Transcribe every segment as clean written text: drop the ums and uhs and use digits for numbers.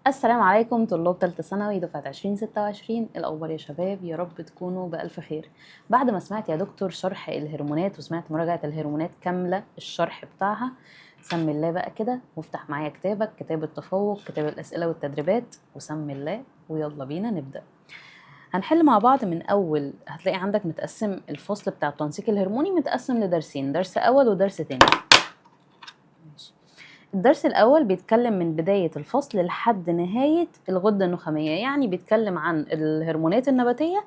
السلام عليكم طلاب تالتة ثانوي دفعة 2026. الأخبار يا شباب؟ يا رب تكونوا بألف خير. بعد ما سمعت يا دكتور شرح الهرمونات وسمعت مراجعة الهرمونات كاملة الشرح بتاعها، سمي الله بقى كده وافتح معايا كتابك، كتاب التفوق، كتاب الأسئلة والتدريبات، وسمي الله ويلا بينا نبدأ. هنحل مع بعض من أول. هتلاقي عندك متقسم الفصل بتاع التنسيق الهرموني متقسم لدرسين، درس أول ودرس تاني. الدرس الأول بيتكلم من بداية الفصل لحد نهاية الغدة النخامية، يعني بيتكلم عن الهرمونات النباتية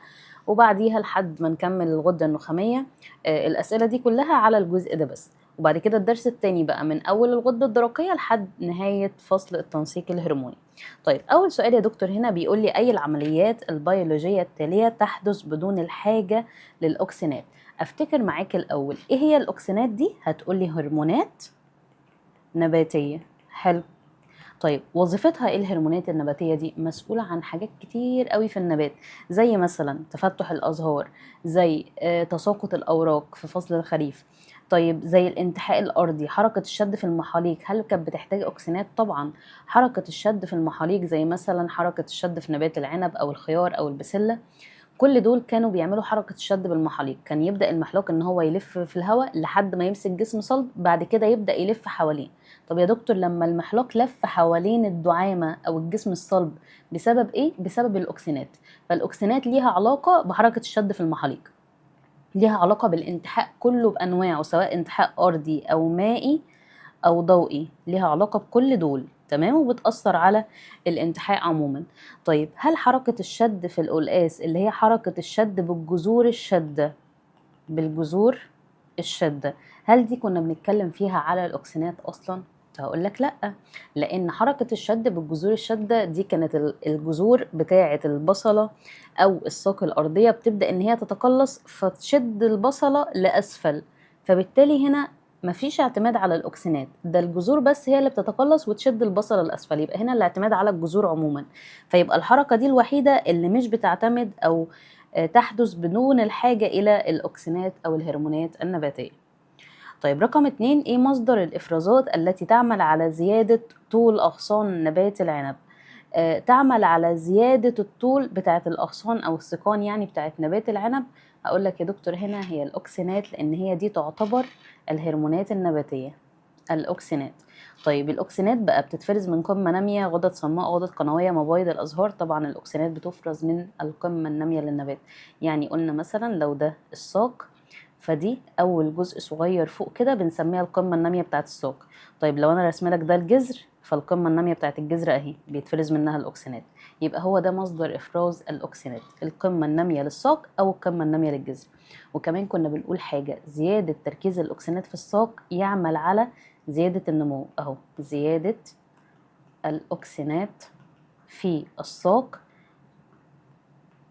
وبعديها لحد ما نكمل الغدة النخامية. الأسئلة دي كلها على الجزء ده بس. وبعد كده الدرس التاني بقى من أول الغدة الدرقية لحد نهاية فصل التنسيق الهرموني. طيب أول سؤال يا دكتور هنا بيقول لي أي العمليات البيولوجية التالية تحدث بدون الحاجة للأوكسينات؟ أفتكر معاك الأول إيه هي الأوكسينات دي؟ هتقولي هرمونات نباتية. حلو. طيب وظيفتها ايه الهرمونات النباتية دي؟ مسؤولة عن حاجات كتير قوي في النبات، زي مثلا تفتح الأزهار، زي تساقط الأوراق في فصل الخريف. طيب زي الانتحاء الأرضي، حركة الشد في المحاليق، هل كانت بتحتاج أكسنات؟ طبعا. حركة الشد في المحاليق زي مثلا حركة الشد في نبات العنب أو الخيار أو البسلة، كل دول كانوا بيعملوا حركة الشد بالمحاليق. كان يبدأ المحلوق ان هو يلف في الهواء لحد ما يمسك جسم صلب، بعد كده يبدأ يلف حواليه. طب يا دكتور لما المحلوق لف حوالين الدعامة او الجسم الصلب بسبب ايه؟ بسبب الاكسنات. فالاكسنات ليها علاقة بحركة الشد في المحاليق، ليها علاقة بالانتحاء كله بأنواعه، سواء انتحاء أرضي أو مائي أو ضوئي، ليها علاقة بكل دول. تمام. وبتأثر على الانتحاء عموما. طيب هل حركة الشد في القلقاس اللي هي حركة الشد بالجذور الشدة، بالجذور الشدة، هل دي كنا بنتكلم فيها على الأكسنات أصلا؟ هقول لك لأ، لأن حركة الشد بالجذور الشدة دي كانت الجذور بتاعة البصلة أو الساق الأرضية بتبدأ إن هي تتقلص فتشد البصلة لأسفل، فبالتالي هنا مفيش اعتماد على الأكسنات، ده الجذور بس هي اللي بتتقلص وتشد البصلة لأسفل، يبقى هنا الاعتماد على الجذور عموما. فيبقى الحركة دي الوحيدة اللي مش بتعتمد أو تحدث بدون الحاجة إلى الأكسنات أو الهرمونات النباتية. طيب رقم 2، إيه مصدر الإفرازات التي تعمل على زيادة طول أغصان نبات العنب؟ تعمل على زيادة الطول بتاعة الأغصان أو السيقان يعني بتاعة نبات العنب. هقول لك يا دكتور هنا هي الأكسنات، لأن هي دي تعتبر الهرمونات النباتية، الأكسنات. طيب الأكسنات بقى بتتفرز من قمة نامية، غدد صماء، غدد قنوية، مبايض الأزهار. طبعا الأكسنات بتفرز من القمة النامية للنبات. يعني قلنا مثلا لو ده الساق، فدي أول جزء صغير فوق كده بنسميها القمة النامية بتاعة الساق. طيب لو أنا رسملك ده الجذر، فالقمة النامية بتاعة الجذر أهي بيتفرز منها الأكسنات. يبقى هو ده مصدر إفراز الأكسنات، القمة النامية للساق أو القمة النامية للجذر. وكمان كنا بنقول حاجة، زيادة تركيز الأكسنات في الساق يعمل على زيادة النمو. أهو زيادة الأكسنات في الساق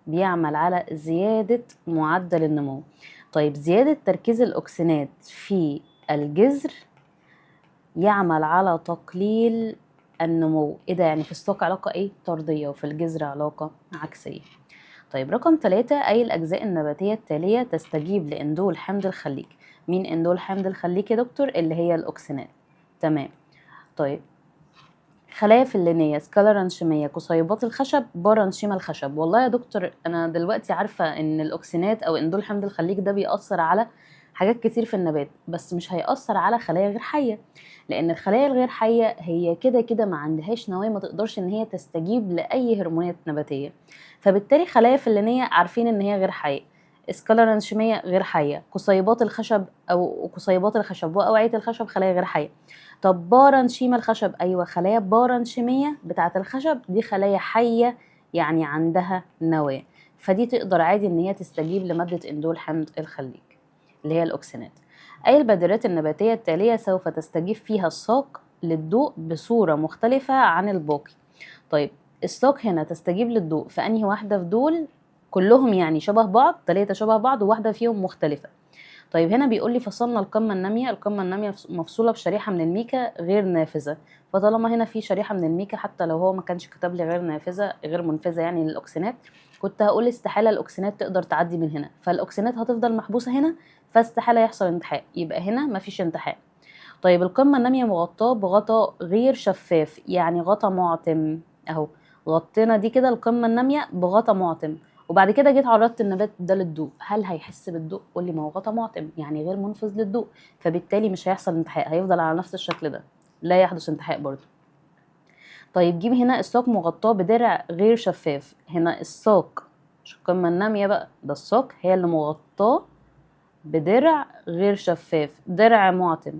بيعمل على زيادة معدل النمو. طيب زيادة تركيز الأكسنات في الجذر يعمل على تقليل النمو. إيه ده؟ يعني في الساق علاقة إيه؟ طردية، وفي الجذر علاقة عكسية. طيب رقم 3، أي الأجزاء النباتية التالية تستجيب لإندول حمض الخليك؟ مين إندول حمض الخليك يا دكتور؟ اللي هي الأكسنات. تمام. طيب خلايا فلينية، سكالرانشيمية، قصيبات الخشب، بارانشيما الخشب. والله يا دكتور أنا دلوقتي عارفة إن الأكسنات أو إندول حمض الخليك ده بيأثر على حاجات كتير في النبات، بس مش هيأثر على خلايا غير حية، لأن الخلايا الغير حية هي كده كده ما عندهاش نواة، ما تقدرش إن هي تستجيب لأي هرمونات نباتية. فبالتالي خلايا فلينية عارفين إن هي غير حية، سكالرانشيمية غير حية، قصيبات الخشب أو قصيبات الخشب وأوعية الخشب خلايا غير حية. طب بارنشيما الخشب، أيوة خلايا بارنشيمية بتاعة الخشب دي خلايا حية، يعني عندها نواة، فدي تقدر عادي إن هي تستجيب لمادة إندول حمض الخليك اللي هي الأكسنات. أي البادرات النباتية التالية سوف تستجيب فيها الساق للضوء بصورة مختلفة عن الباقي؟ طيب الساق هنا تستجيب للضوء في أنهي واحدة في دول؟ كلهم يعني شبه بعض، 3 شبه بعض وواحدة فيهم مختلفة. طيب هنا بيقول لي فصلنا القمة النامية، القمة النامية مفصولة بشريحة من الميكا غير نافذة. فطالما هنا في شريحة من الميكا، حتى لو هو ما كانش كتب لي غير نافذة غير منفذة يعني للأكسنات، كنت هقول استحالة الأكسنات تقدر تعدي من هنا، فالأكسنات هتفضل محبوسة هنا، فاستحالة يحصل انتحاء، يبقى هنا مفيش انتحاء. طيب القمة النامية مغطاة بغطاء غير شفاف، يعني غطاء معتم. اهو غطينا دي كده القمه الناميه بغطا معتم، وبعد كده جيت عرضت النبات ده للضوء، هل هيحس بالضوء؟ قولي ما هو غطا معتم يعني غير منفذ للضوء، فبالتالي مش هيحصل انتحاء، هيفضل على نفس الشكل ده، لا يحدث انتحاء برضو. طيب جيب هنا الساق مغطاه بدرع غير شفاف، هنا الساق مش القمه الناميه بقى، ده الساق هي اللي مغطاه بدرع غير شفاف، درع معتم،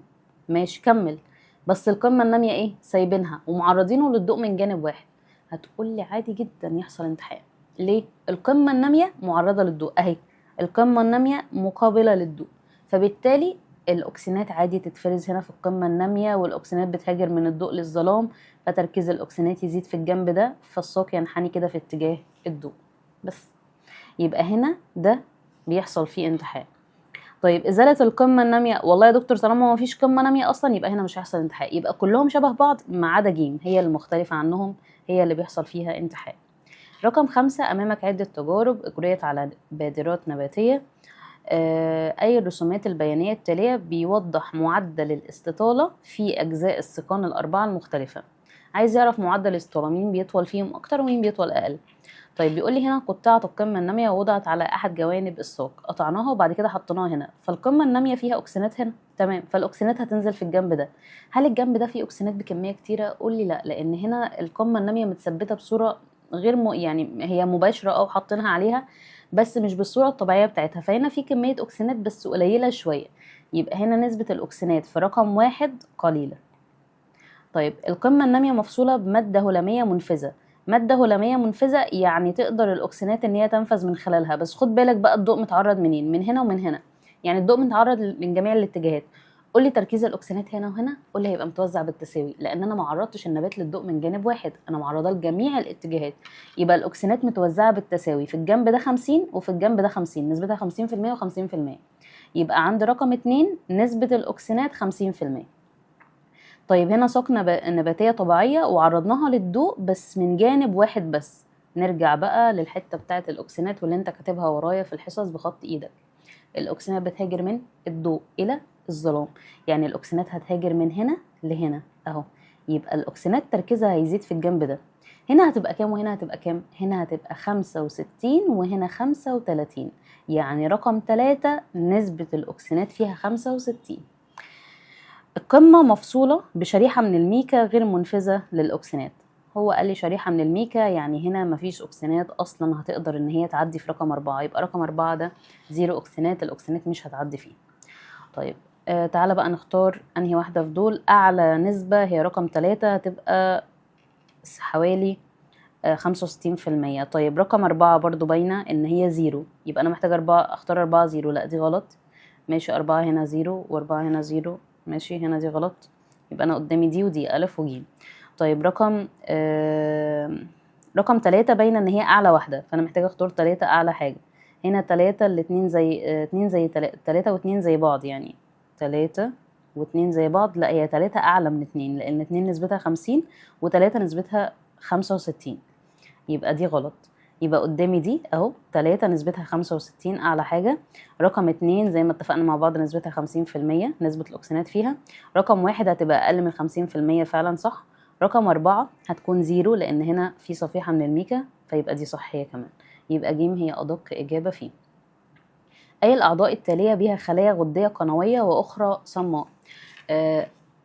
ماشي كمل. بس القمة النامية ايه؟ سايبينها ومعرضينه للضوء من جانب واحد. هتقولي عادي جدا يحصل انتحاء، ليه؟ القمة النامية معرضة للضوء اهي، القمة النامية مقابلة للضوء، فبالتالي الأكسنات عادي تتفرز هنا في القمة النامية، والأكسنات بتهاجر من الضوء للظلام، فتركيز الأكسنات يزيد في الجنب ده، فالساق ينحني كده في اتجاه الضوء. بس يبقى هنا ده بيحصل فيه انتحاء. طيب ازاله القمه الناميه، والله يا دكتور طالما ما فيش قمه ناميه اصلا يبقى هنا مش هيحصل انتحاء، يبقى كلهم شبه بعض ما عدا ج هي المختلفه عنهم، هي اللي بيحصل فيها انتحاء. رقم 5، امامك عده تجارب اجريت على بادرات نباتيه. اي الرسومات البيانيه التاليه بيوضح معدل الاستطاله في اجزاء السيقان الاربعه المختلفه. عايز يعرف معدل الاستطاله، مين بيطول فيهم اكتر ومين بيطول اقل. طيب بيقول لي هنا قطعة القمة النامية وضعت على أحد جوانب الساق، قطعناها وبعد كده حطيناها هنا، فالقمة النامية فيها أكسنات هنا، تمام، فالأكسنات هتنزل في الجنب ده. هل الجنب ده فيه أكسنات بكمية كتيرة؟ قول لي لا، لأن هنا القمة النامية متثبتة بصورة غير يعني هي مباشرة أو حاطينها عليها بس مش بالصورة الطبيعية بتاعتها، فهنا في كمية أكسنات بس قليلة شوية، يبقى هنا نسبة الأكسنات في رقم 1 قليلة. طيب القمة النامية مفصولة بمادة هلامية منفذة، مادة هلامية منفذة يعني تقدر الأكسنات إن هي تنفذ من خلالها، بس خد بالك بقى الضوء متعرض منين؟ من هنا ومن هنا، يعني الضوء متعرض من جميع الاتجاهات. قول لي تركيز الأكسنات هنا وهنا، قول لي هيبقى متوزع بالتساوي، لأن أنا ما عرضتش النبات للضوء من جانب واحد، أنا معرضاه لجميع الاتجاهات، يبقى الأكسنات متوزعة بالتساوي في الجنب ده 50 وفي الجنب ده 50، نسبتها 50% و50%، يبقى عند رقم 2 نسبة الأكسنات 50%. طيب هنا ساق نباتية طبيعية وعرضناها للضوء بس من جانب واحد بس. نرجع بقى للحتة بتاعة الأكسنات واللي انت كاتبها ورايا في الحصص بخط ايدك. الأكسنات بتهاجر من الضوء إلى الظلام، يعني الأكسنات هتهاجر من هنا لهنا اهو، يبقى الأكسنات تركيزها هيزيد في الجنب ده. هنا هتبقى كام وهنا هتبقى كام؟ هنا هتبقى 65 وهنا 35، يعني رقم 3 نسبة الأكسنات فيها 65. القمة مفصولة بشريحة من الميكا غير منفذة للأكسنات، هو قال لي شريحة من الميكا يعني هنا مفيش أكسنات أصلا هتقدر إن هي تعدي في رقم 4، يبقى رقم 4 ده 0 أكسنات، الأكسنات مش هتعدي فيه. طيب تعالى بقى نختار أنهي واحدة في دول. أعلى نسبة هي رقم 3 هتبقى حوالي 65%. طيب رقم 4 برضو باينة إن هي 0، يبقى أنا محتاجة 4، أختار 4 0، لأ دي غلط، ماشي 4 هنا 0 و4 هنا 0، ماشي هنا دي غلط، يبقى أنا قدامي دي ودي ألف وجيم. طيب رقم 3 باينة إن هي أعلى واحدة، فأنا محتاجة أختار 3 أعلى حاجة. هنا 3 الاتنين زي 2 زي 3 و2 زي بعض، يعني 3 و2 زي بعض، لأ هي 3 أعلى من 2 لأن 2 نسبتها 50 و3 نسبتها 65، يبقى دي غلط. يبقى قدامي دي اهو 3 نسبتها 65 اعلى حاجة، رقم 2 زي ما اتفقنا مع بعض نسبتها 50% نسبة الاكسنات فيها، رقم 1 هتبقى اقل من 50% فعلا صح، رقم 4 هتكون 0 لان هنا في صفيحة من الميكا فيبقى دي صح هي كمان، يبقى ج هي ادق اجابة فيه. اي الاعضاء التالية بها خلايا غدية قنوية واخرى صماء؟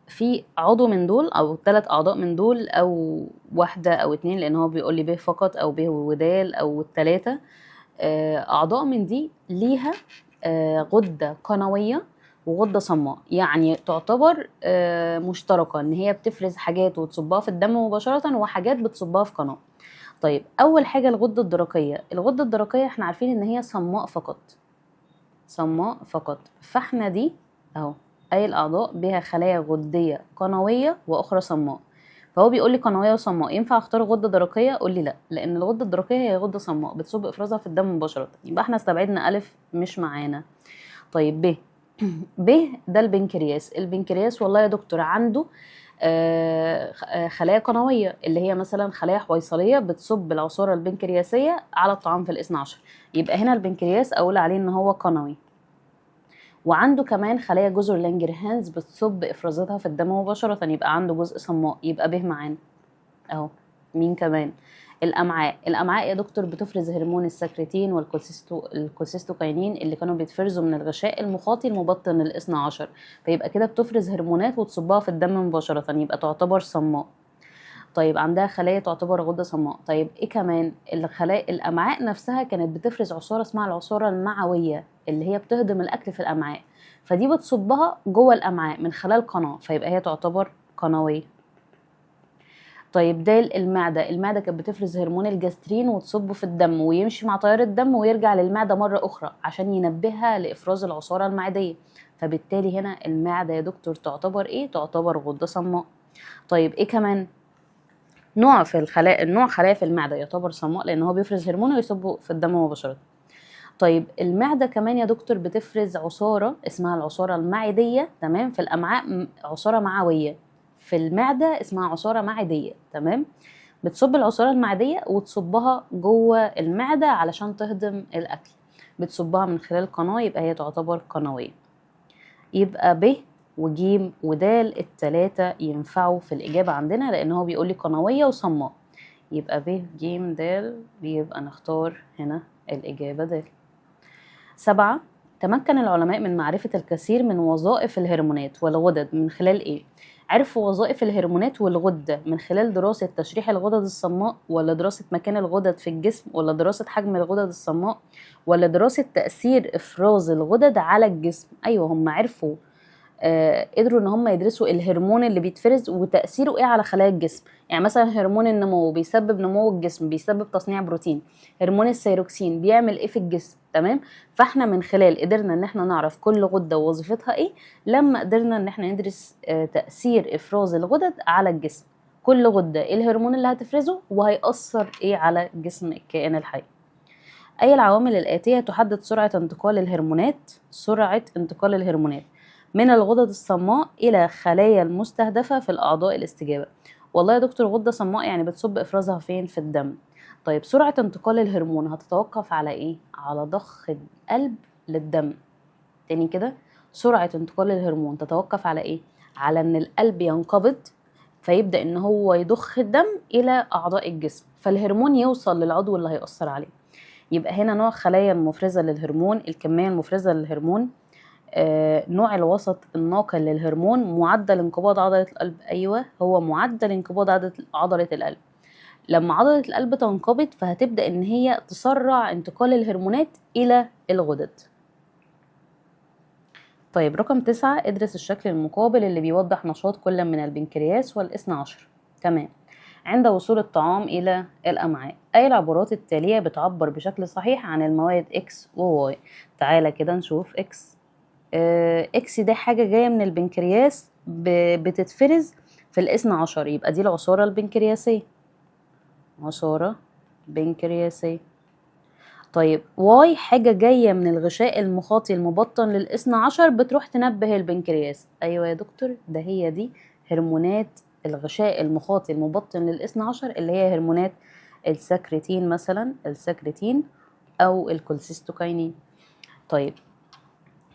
في عضو من دول او 3 اعضاء من دول او واحدة او 2، لان هو بيقول لي ب فقط او ب ودال او الثلاثة. اعضاء من دي ليها غدة قنوية وغدة صماء، يعني تعتبر مشتركة ان هي بتفرز حاجات وتصبها في الدم مباشرة وحاجات بتصبها في قناة. طيب اول حاجة الغدة الدرقية، الغدة الدرقية احنا عارفين ان هي صماء فقط، صماء فقط، فاحنا دي اهو اي الاعضاء بها خلايا غديه قنويه واخرى صماء، فهو بيقول لي قنويه وصماء، ينفع اختار غده درقيه؟ قول لي لا، لان الغده الدرقيه هي غده صماء بتصب افرازها في الدم مباشره، يبقى احنا استبعدنا الف مش معانا. طيب ب ب ده البنكرياس، البنكرياس والله يا دكتور عنده خلايا قنويه اللي هي مثلا خلايا حويصليه بتصب العصاره البنكرياسيه على الطعام في الاثنى عشر، يبقى هنا البنكرياس اقول عليه ان هو قنوي، وعنده كمان خلايا جزر لانجرهانز بتصب افرازاتها في الدم مباشره، يبقى عنده جزء صماء، يبقى به معانا اهو مين كمان؟ الامعاء يا دكتور بتفرز هرمون السكرتين والكولسيستوكاينين اللي كانوا بيتفرزوا من الغشاء المخاطي المبطن للاثنى عشر، فيبقى كده بتفرز هرمونات وتصبها في الدم مباشره، يبقى تعتبر صماء. طيب عندها خلايا تعتبر غدة صماء. طيب ايه كمان؟ الخلايا الامعاء نفسها كانت بتفرز عصارة اسمها العصارة المعوية اللي هي بتهضم الاكل في الامعاء، فدي بتصبها جوه الامعاء من خلال قناة، فيبقى هي تعتبر قنوية. طيب المعدة كانت بتفرز هرمون الجسترين وتصبه في الدم ويمشي مع تيار الدم ويرجع للمعدة مرة أخرى عشان ينبهها لإفراز العصارة المعدية، فبالتالي هنا المعدة يا دكتور تعتبر إيه؟ تعتبر غدة صماء. طيب إيه كمان؟ نوع خلايا في المعدة يعتبر صماء لأن هو بيفرز هرمون ويصبه في الدم مباشرة. طيب المعدة كمان يا دكتور بتفرز عصارة اسمها العصارة المعدية، تمام؟ في الأمعاء عصارة معوية، في المعدة اسمها عصارة معدية، تمام؟ بتصب العصارة المعدية وتصبها جوه المعدة علشان تهضم الأكل، بتصبها من خلال قناة، يبقى هي تعتبر قنوية. يبقى ب وجيم ودال التلاتة ينفعوا في الإجابة عندنا لأن هو بيقولي قنوية وصماء، يبقى ب جيم دال، يبقى نختار هنا الإجابة دال. 7. تمكن العلماء من معرفة الكثير من وظائف الهرمونات والغدد من خلال إيه؟ عرفوا وظائف الهرمونات والغدة من خلال دراسة تشريح الغدد الصماء، ولا دراسة مكان الغدد في الجسم، ولا دراسة حجم الغدد الصماء، ولا دراسة تأثير إفراز الغدد على الجسم؟ أيوة، هم عرفوا قدروا ان هم يدرسوا الهرمون اللي بيتفرز وتأثيره ايه على خلايا الجسم. يعني مثلا هرمون النمو بيسبب نمو الجسم، بيسبب تصنيع بروتين. هرمون الثيروكسين بيعمل ايه في الجسم، تمام؟ فاحنا من خلال قدرنا ان احنا نعرف كل غدة ووظيفتها ايه لما قدرنا ان احنا ندرس تأثير افراز الغدد على الجسم، كل غدة ايه الهرمون اللي هتفرزه وهيأثر ايه على جسم الكائن الحي. اي العوامل الآتية تحدد سرعة انتقال الهرمونات من الغدد الصماء إلى خلايا المستهدفة في الأعضاء الاستجابة؟ والله يا دكتور غدة صماء يعني بتصب إفرازها فين؟ في الدم. طيب سرعة انتقال الهرمون هتتوقف على إيه؟ على ضخ القلب للدم. تاني كده، سرعة انتقال الهرمون تتوقف على إيه؟ على إن القلب ينقبض فيبدأ إن هو يضخ الدم إلى أعضاء الجسم فالهرمون يوصل للعضو اللي هيأثر عليه. يبقى هنا نوع خلايا المفرزة للهرمون، الكمية المفرزة للهرمون، نوع الوسط الناقل للهرمون، معدل انقباض عضلة القلب. أيوة، هو معدل انقباض عضلة القلب. لما عضلة القلب تنقبض فهتبدأ إن هي تسرع انتقال الهرمونات إلى الغدد. طيب رقم 9، ادرس الشكل المقابل اللي بيوضح نشاط كل من البنكرياس والاثنى عشر. تمام. عند وصول الطعام إلى الأمعاء أي العبارات التالية بتعبر بشكل صحيح عن المواد X و Y؟ تعالى كده نشوف X. X ده حاجة جاية من البنكرياس بتتفرز في الاثنى عشر، يبقى دي العصارة البنكرياسية، عصارة بنكرياسية. طيب Y حاجة جاية من الغشاء المخاطي المبطن للاثنى عشر بتروح تنبه البنكرياس. أيوة يا دكتور، ده هي دي هرمونات الغشاء المخاطي المبطن للاثنى عشر اللي هي هرمونات السكرتين، مثلا السكرتين أو الكولسيستوكاينين. طيب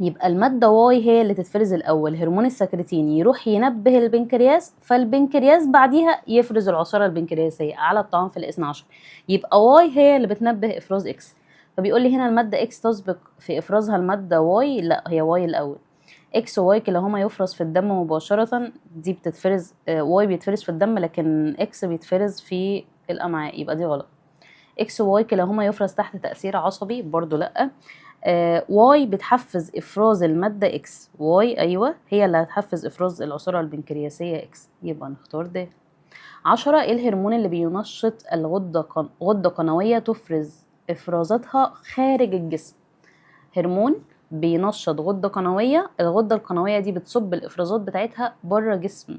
يبقى المادة واي هي اللي تتفرز الأول، هرمون السكرتين يروح ينبه البنكرياس فالبنكرياس بعديها يفرز العصارة البنكرياسية على الطعام في الاثنى عشر، يبقى واي هي اللي بتنبه إفراز إكس. فبيقول لي هنا المادة إكس تسبق في إفرازها المادة واي، لا هي واي الأول. إكس وواي كلاهما يفرز في الدم مباشرة، دي بتتفرز واي بيتفرز في الدم لكن إكس بيتفرز في الأمعاء، يبقى دي غلط. إكس وواي كلاهما يفرز تحت تأثير عصبي، برضو لأ. واي بتحفز افراز الماده اكس، واي ايوه هي اللي هتحفز افراز العصاره البنكرياسيه اكس، يبقى نختار ده. 10، ايه الهرمون اللي بينشط غده قنويه تفرز افرازاتها خارج الجسم؟ هرمون بينشط غده قنويه، الغده القنويه دي بتصب الافرازات بتاعتها بره جسم.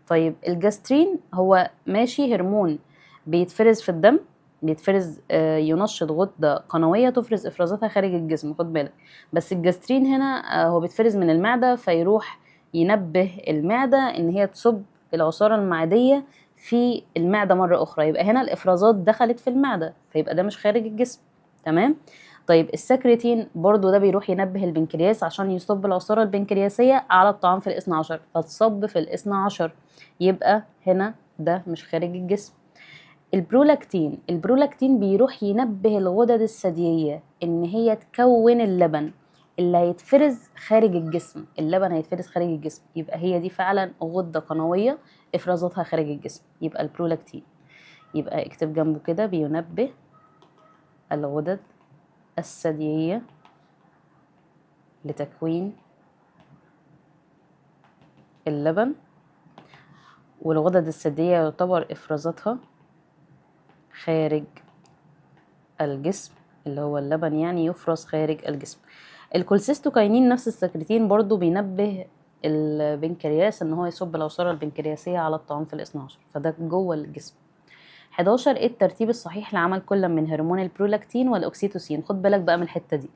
طيب الجاسترين هو ماشي هرمون بيتفرز في الدم، بيتفرز ينشط غدة قنوية تفرز إفرازاتها خارج الجسم، خد بالك. بس الجاسترين هنا هو بيتفرز من المعدة فيروح ينبه المعدة إن هي تصب العصارة المعدية في المعدة مرة أخرى، يبقى هنا الإفرازات دخلت في المعدة فيبقى ده مش خارج الجسم، تمام. طيب السكرتين برضو ده بيروح ينبه البنكرياس عشان يصب العصارة البنكرياسية على الطعام في الاثنى عشر، فتصب في الاثنى عشر، يبقى هنا ده مش خارج الجسم. البرولاكتين بيروح ينبه الغدد الثدييه ان هي تكون اللبن اللي هيتفرز خارج الجسم. اللبن هيتفرز خارج الجسم، يبقى هي دي فعلا غده قنويه افرازاتها خارج الجسم، يبقى البرولاكتين. يبقى اكتب جنبه كده بينبه الغدد الثدييه لتكوين اللبن، والغدد الثدييه يعتبر افرازاتها خارج الجسم، اللي هو اللبن يعني يفرز خارج الجسم. الكولسيستوكاينين نفس السكرتين برضو بينبه البنكرياس ان هو يصب العصارة البنكرياسية على الطعام في الاثنى عشر، فده جوه الجسم. 11 ايه الترتيب الصحيح لعمل كل من هرمون البرولاكتين والاكسيتوسين؟ خد بالك بقى من الحته دي،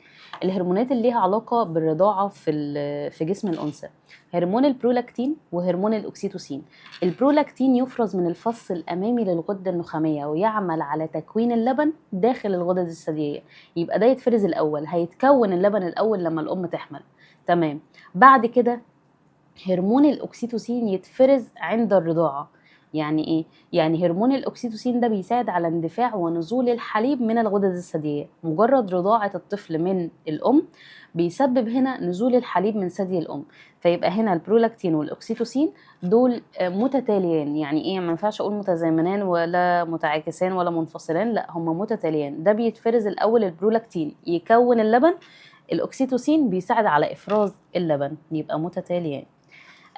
الهرمونات اللي ليها علاقه بالرضاعه في جسم الانثى، هرمون البرولاكتين وهرمون الاكسيتوسين. البرولاكتين يفرز من الفص الامامي للغده النخاميه ويعمل على تكوين اللبن داخل الغدد الثدييه، يبقى ده يتفرز الاول، هيتكون اللبن الاول لما الام تحمل. تمام. بعد كده هرمون الاكسيتوسين يتفرز عند الرضاعه. يعني ايه؟ يعني هرمون الاكسيتوسين ده بيساعد على اندفاع ونزول الحليب من الغدد الثدييه، مجرد رضاعه الطفل من الام بيسبب هنا نزول الحليب من ثدي الام، فيبقى هنا البرولاكتين والاكسيتوسين دول متتاليان. يعني ايه؟ ما ينفعش اقول متزامنان ولا متعاكسان ولا منفصلان، لا هما متتاليان. ده بيتفرز الاول البرولاكتين يكون اللبن، الاكسيتوسين بيساعد على افراز اللبن، يبقى متتاليان.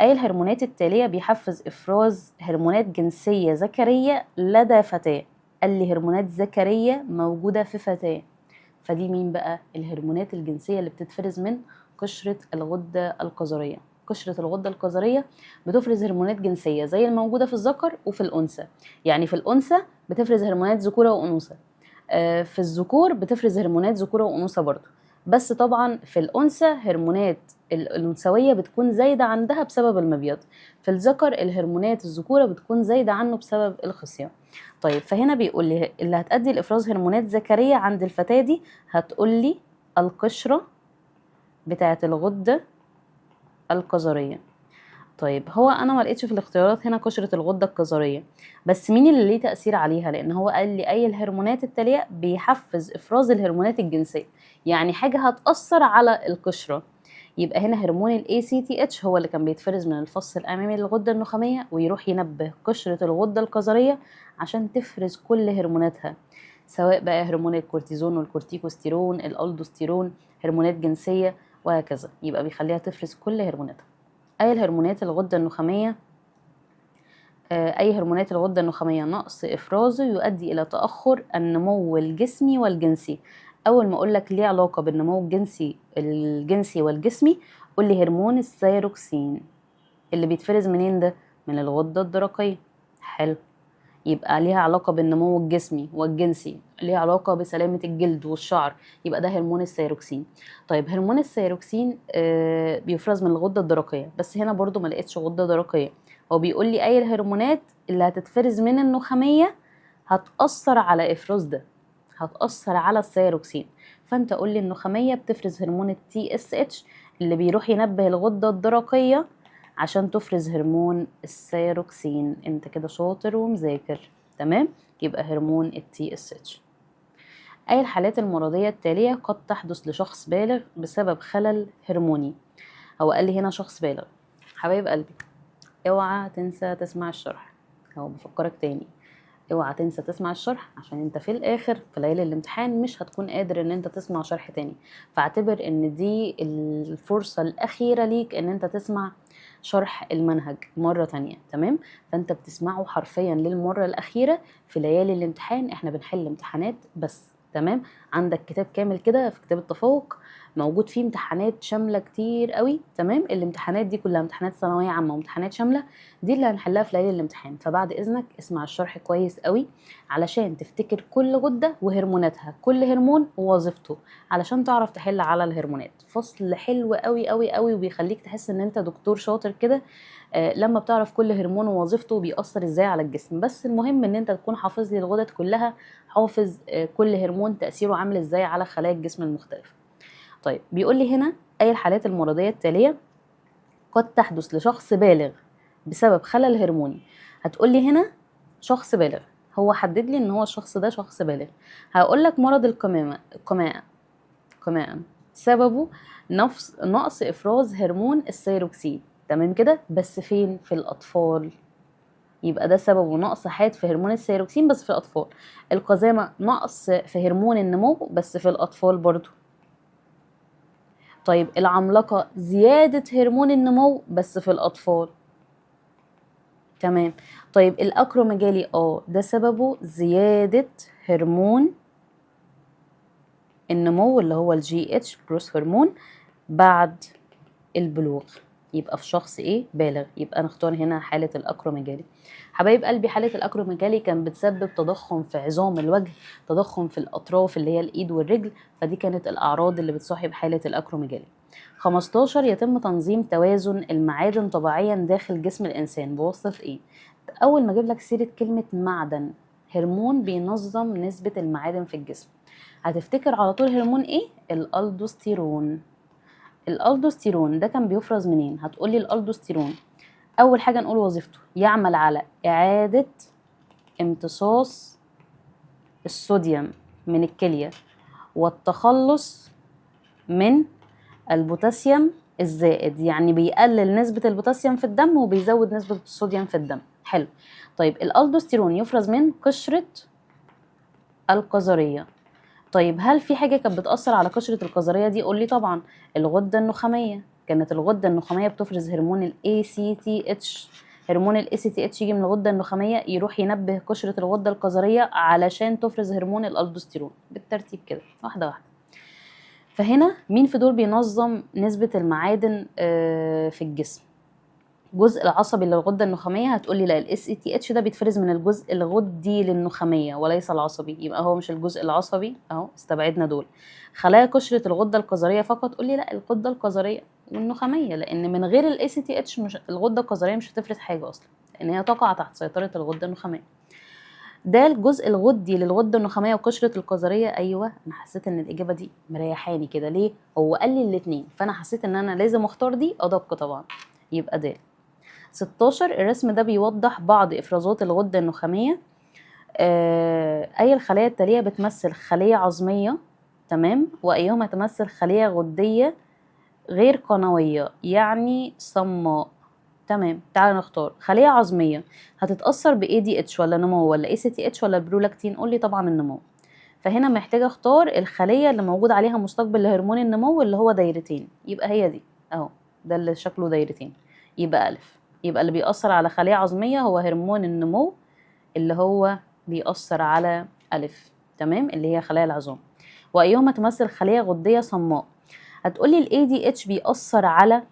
أي الهرمونات التالية بيحفز إفراز هرمونات جنسية ذكرية لدى فتاة؟ قال لي هرمونات ذكرية موجودة في فتاة، فدي مين بقى؟ الهرمونات الجنسية اللي بتتفرز من قشرة الغدة القذرية. قشرة الغدة القذرية بتفرز هرمونات جنسية زي الموجودة في الذكر وفي الأنثى. يعني في الأنثى بتفرز هرمونات ذكورة وأنوثة، في الذكور بتفرز هرمونات ذكورة وأنوثة برضو، بس طبعا في الأنثى هرمونات الأنثوية بتكون زايدة عندها بسبب المبيض، في الذكر الهرمونات الذكورة بتكون زايدة عنه بسبب الخصية. طيب فهنا بيقول لي اللي هتؤدي لإفراز هرمونات ذكرية عند الفتاة دي، هتقول لي القشرة بتاعة الغدة القذرية. طيب هو انا ما لقيتش في الاختيارات هنا قشرة الغدة القذرية، بس مين اللي ليه تأثير عليها؟ لان هو قال لي اي الهرمونات التالية بيحفز افراز الهرمونات الجنسية، يعني حاجة هتأثر على القشرة. يبقى هنا هرمون ال ACTH هو اللي كان بيتفرز من الفص الأمامي للغدة النخامية ويروح ينبه قشرة الغدة القذرية عشان تفرز كل هرموناتها، سواء بقى هرمون الكورتيزون والكورتيكوستيرون الألدوستيرون، هرمونات جنسية وهكذا، يبقى بيخليها تفرز كل هرموناتها. أي الهرمونات الغدة النخامية أي هرمونات الغدة النخامية نقص إفرازه يؤدي إلى تأخر النمو الجسمي والجنسي. أول ما أقولك ليه علاقة بالنمو الجنسي والجسمي، قولي هرمون الثيروكسين اللي بيتفرز منين ده؟ من الغدة الدرقية. حلو، يبقى ليها علاقة بالنمو الجسمي والجنسي، ليها علاقة بسلامة الجلد والشعر، يبقى ده هرمون الثيروكسين. طيب هرمون الثيروكسين بيفرز من الغدة الدرقية، بس هنا برضو ما لقيتش غدة درقية، هو بيقول لي أي الهرمونات اللي هتتفرز من النخامية هتأثر على إفراز ده، هتأثر على الثيروكسين. فأنت قول لي النخامية بتفرز هرمون TSH اللي بيروح ينبه الغدة الدرقية عشان تفرز هرمون الثيروكسين. انت كده شاطر ومذاكر، تمام؟ يبقى هرمون TSH. أي الحالات المرضية التالية قد تحدث لشخص بالغ بسبب خلل هرموني؟ هو قال لي هنا شخص بالغ. حبايب قلبي اوعى تنسى تسمع الشرح، هو بفكرك تاني اوعى تنسى تسمع الشرح، عشان انت في الاخر في ليالي الامتحان مش هتكون قادر ان انت تسمع شرح تاني، فاعتبر ان دي الفرصة الاخيرة ليك ان انت تسمع شرح المنهج مرة تانية. تمام؟ فانت بتسمعه حرفيا للمرة الاخيرة في ليالي الامتحان، احنا بنحل امتحانات بس. تمام؟ عندك كتاب كامل كده في كتاب التفوق موجود فيه امتحانات شاملة كتير قوي. تمام؟ الامتحانات دي كلها امتحانات ثانوية عامة وامتحانات شاملة، دي اللي هنحلها في ليالي الامتحان، فبعد اذنك اسمع الشرح كويس قوي علشان تفتكر كل غدة وهرموناتها، كل هرمون ووظيفته، علشان تعرف تحل على الهرمونات. فصل حلو قوي قوي قوي وبيخليك تحس ان انت دكتور شاطر كده لما بتعرف كل هرمون ووظيفته بيأثر ازاي على الجسم. بس المهم ان انت تكون حافظ لي الغدد كلها، حافظ كل هرمون تأثيره عامل ازاي على خلايا الجسم المختلفة. طيب بيقول لي هنا اي الحالات المرضية التالية قد تحدث لشخص بالغ بسبب خلل هرموني؟ هتقول لي هنا شخص بالغ، هو حدد لي ان هو الشخص ده شخص بالغ. هقول لك مرض القمامة سببه نقص افراز هرمون الثيروكسين، تمام كده، بس فين؟ في الاطفال. يبقى ده سببه نقص حاد في هرمون الثيروكسين بس في الاطفال. القزامة نقص في هرمون النمو بس في الاطفال برضو. طيب العملاقة زيادة هرمون النمو بس في الاطفال. تمام. طيب الاكروميجالي ده سببه زيادة هرمون النمو اللي هو الجي اتش جروث هرمون بعد البلوغ. يبقى في شخص ايه؟ بالغ. يبقى نختار هنا حالة الاكروميجالي. حبايب قلبي، حالة الاكروميجالي كان بتسبب تضخم في عظام الوجه، تضخم في الاطراف اللي هي الايد والرجل، فدي كانت الاعراض اللي بتصاحب حالة الاكروميجالي. 15 يتم تنظيم توازن المعادن طبيعيا داخل جسم الانسان بواسطة ايه؟ اول ما اجيب لك سيرة كلمة معدن، هرمون بينظم نسبة المعادن في الجسم، هتفتكر على طول هرمون ايه؟ الالدوستيرون. الالدوستيرون ده كان بيفرز منين؟ هتقولي الالدوستيرون اول حاجه نقول وظيفته يعمل على اعاده امتصاص الصوديوم من الكليه والتخلص من البوتاسيوم الزائد، يعني بيقلل نسبه البوتاسيوم في الدم وبيزود نسبه الصوديوم في الدم. حلو. طيب الالدوستيرون يفرز من قشره القذريه. طيب هل في حاجة كانت بتأثر على قشرة القذرية دي؟ قولي طبعا الغدة النخامية. كانت الغدة النخامية بتفرز هرمون ال ACTH. هرمون ال ACTH يجي من الغدة النخامية يروح ينبه قشرة الغدة القذرية علشان تفرز هرمون الألدوستيرون، بالترتيب كده واحدة واحدة. فهنا مين في دول بينظم نسبة المعادن في الجسم؟ الجزء العصبي للغده النخاميه. هتقولي لا، الاس اي تي اتش ده بيتفرز من الجزء الغدي للنخاميه وليس العصبي، يبقى هو مش الجزء العصبي اهو، استبعدنا دول. خلايا قشره الغده القذريه فقط. قولي لا، الغده القذريه والنخاميه، لان من غير الاس اي تي اتش مش الغده القذريه مش هتفرز حاجه اصلا، لان هي تقع تحت سيطره الغده النخاميه. ده الجزء الغدي للغده النخاميه وقشره القذريه. ايوه، انا حسيت ان الاجابه دي مريحاني كده. ليه؟ هو قال لي الاثنين، فانا حسيت ان انا لازم اختار دي ادق طبعا، يبقى ده. 16 الرسم ده بيوضح بعض افرازات الغده النخاميه. اي الخلايا التاليه بتمثل خليه عظميه، تمام، وايهما تمثل خليه غديه غير قنويه يعني صماء. تمام. تعال نختار خليه عظميه هتتاثر ب ADH ولا نمو ولا ACTH ولا برولاكتين؟ قول لي طبعا النمو. فهنا محتاجه اختار الخليه اللي موجود عليها مستقبل لهرمون النمو اللي هو دايرتين، يبقى هي دي اهو، ده اللي شكله دايرتين، يبقى ألف. يبقى اللي بيأثر على خلية عظمية هو هرمون النمو اللي هو بيأثر على ألف، تمام، اللي هي خلايا العظام. وأيهما تمثل خلية غدية صماء؟ هتقولي ال ADH بيأثر على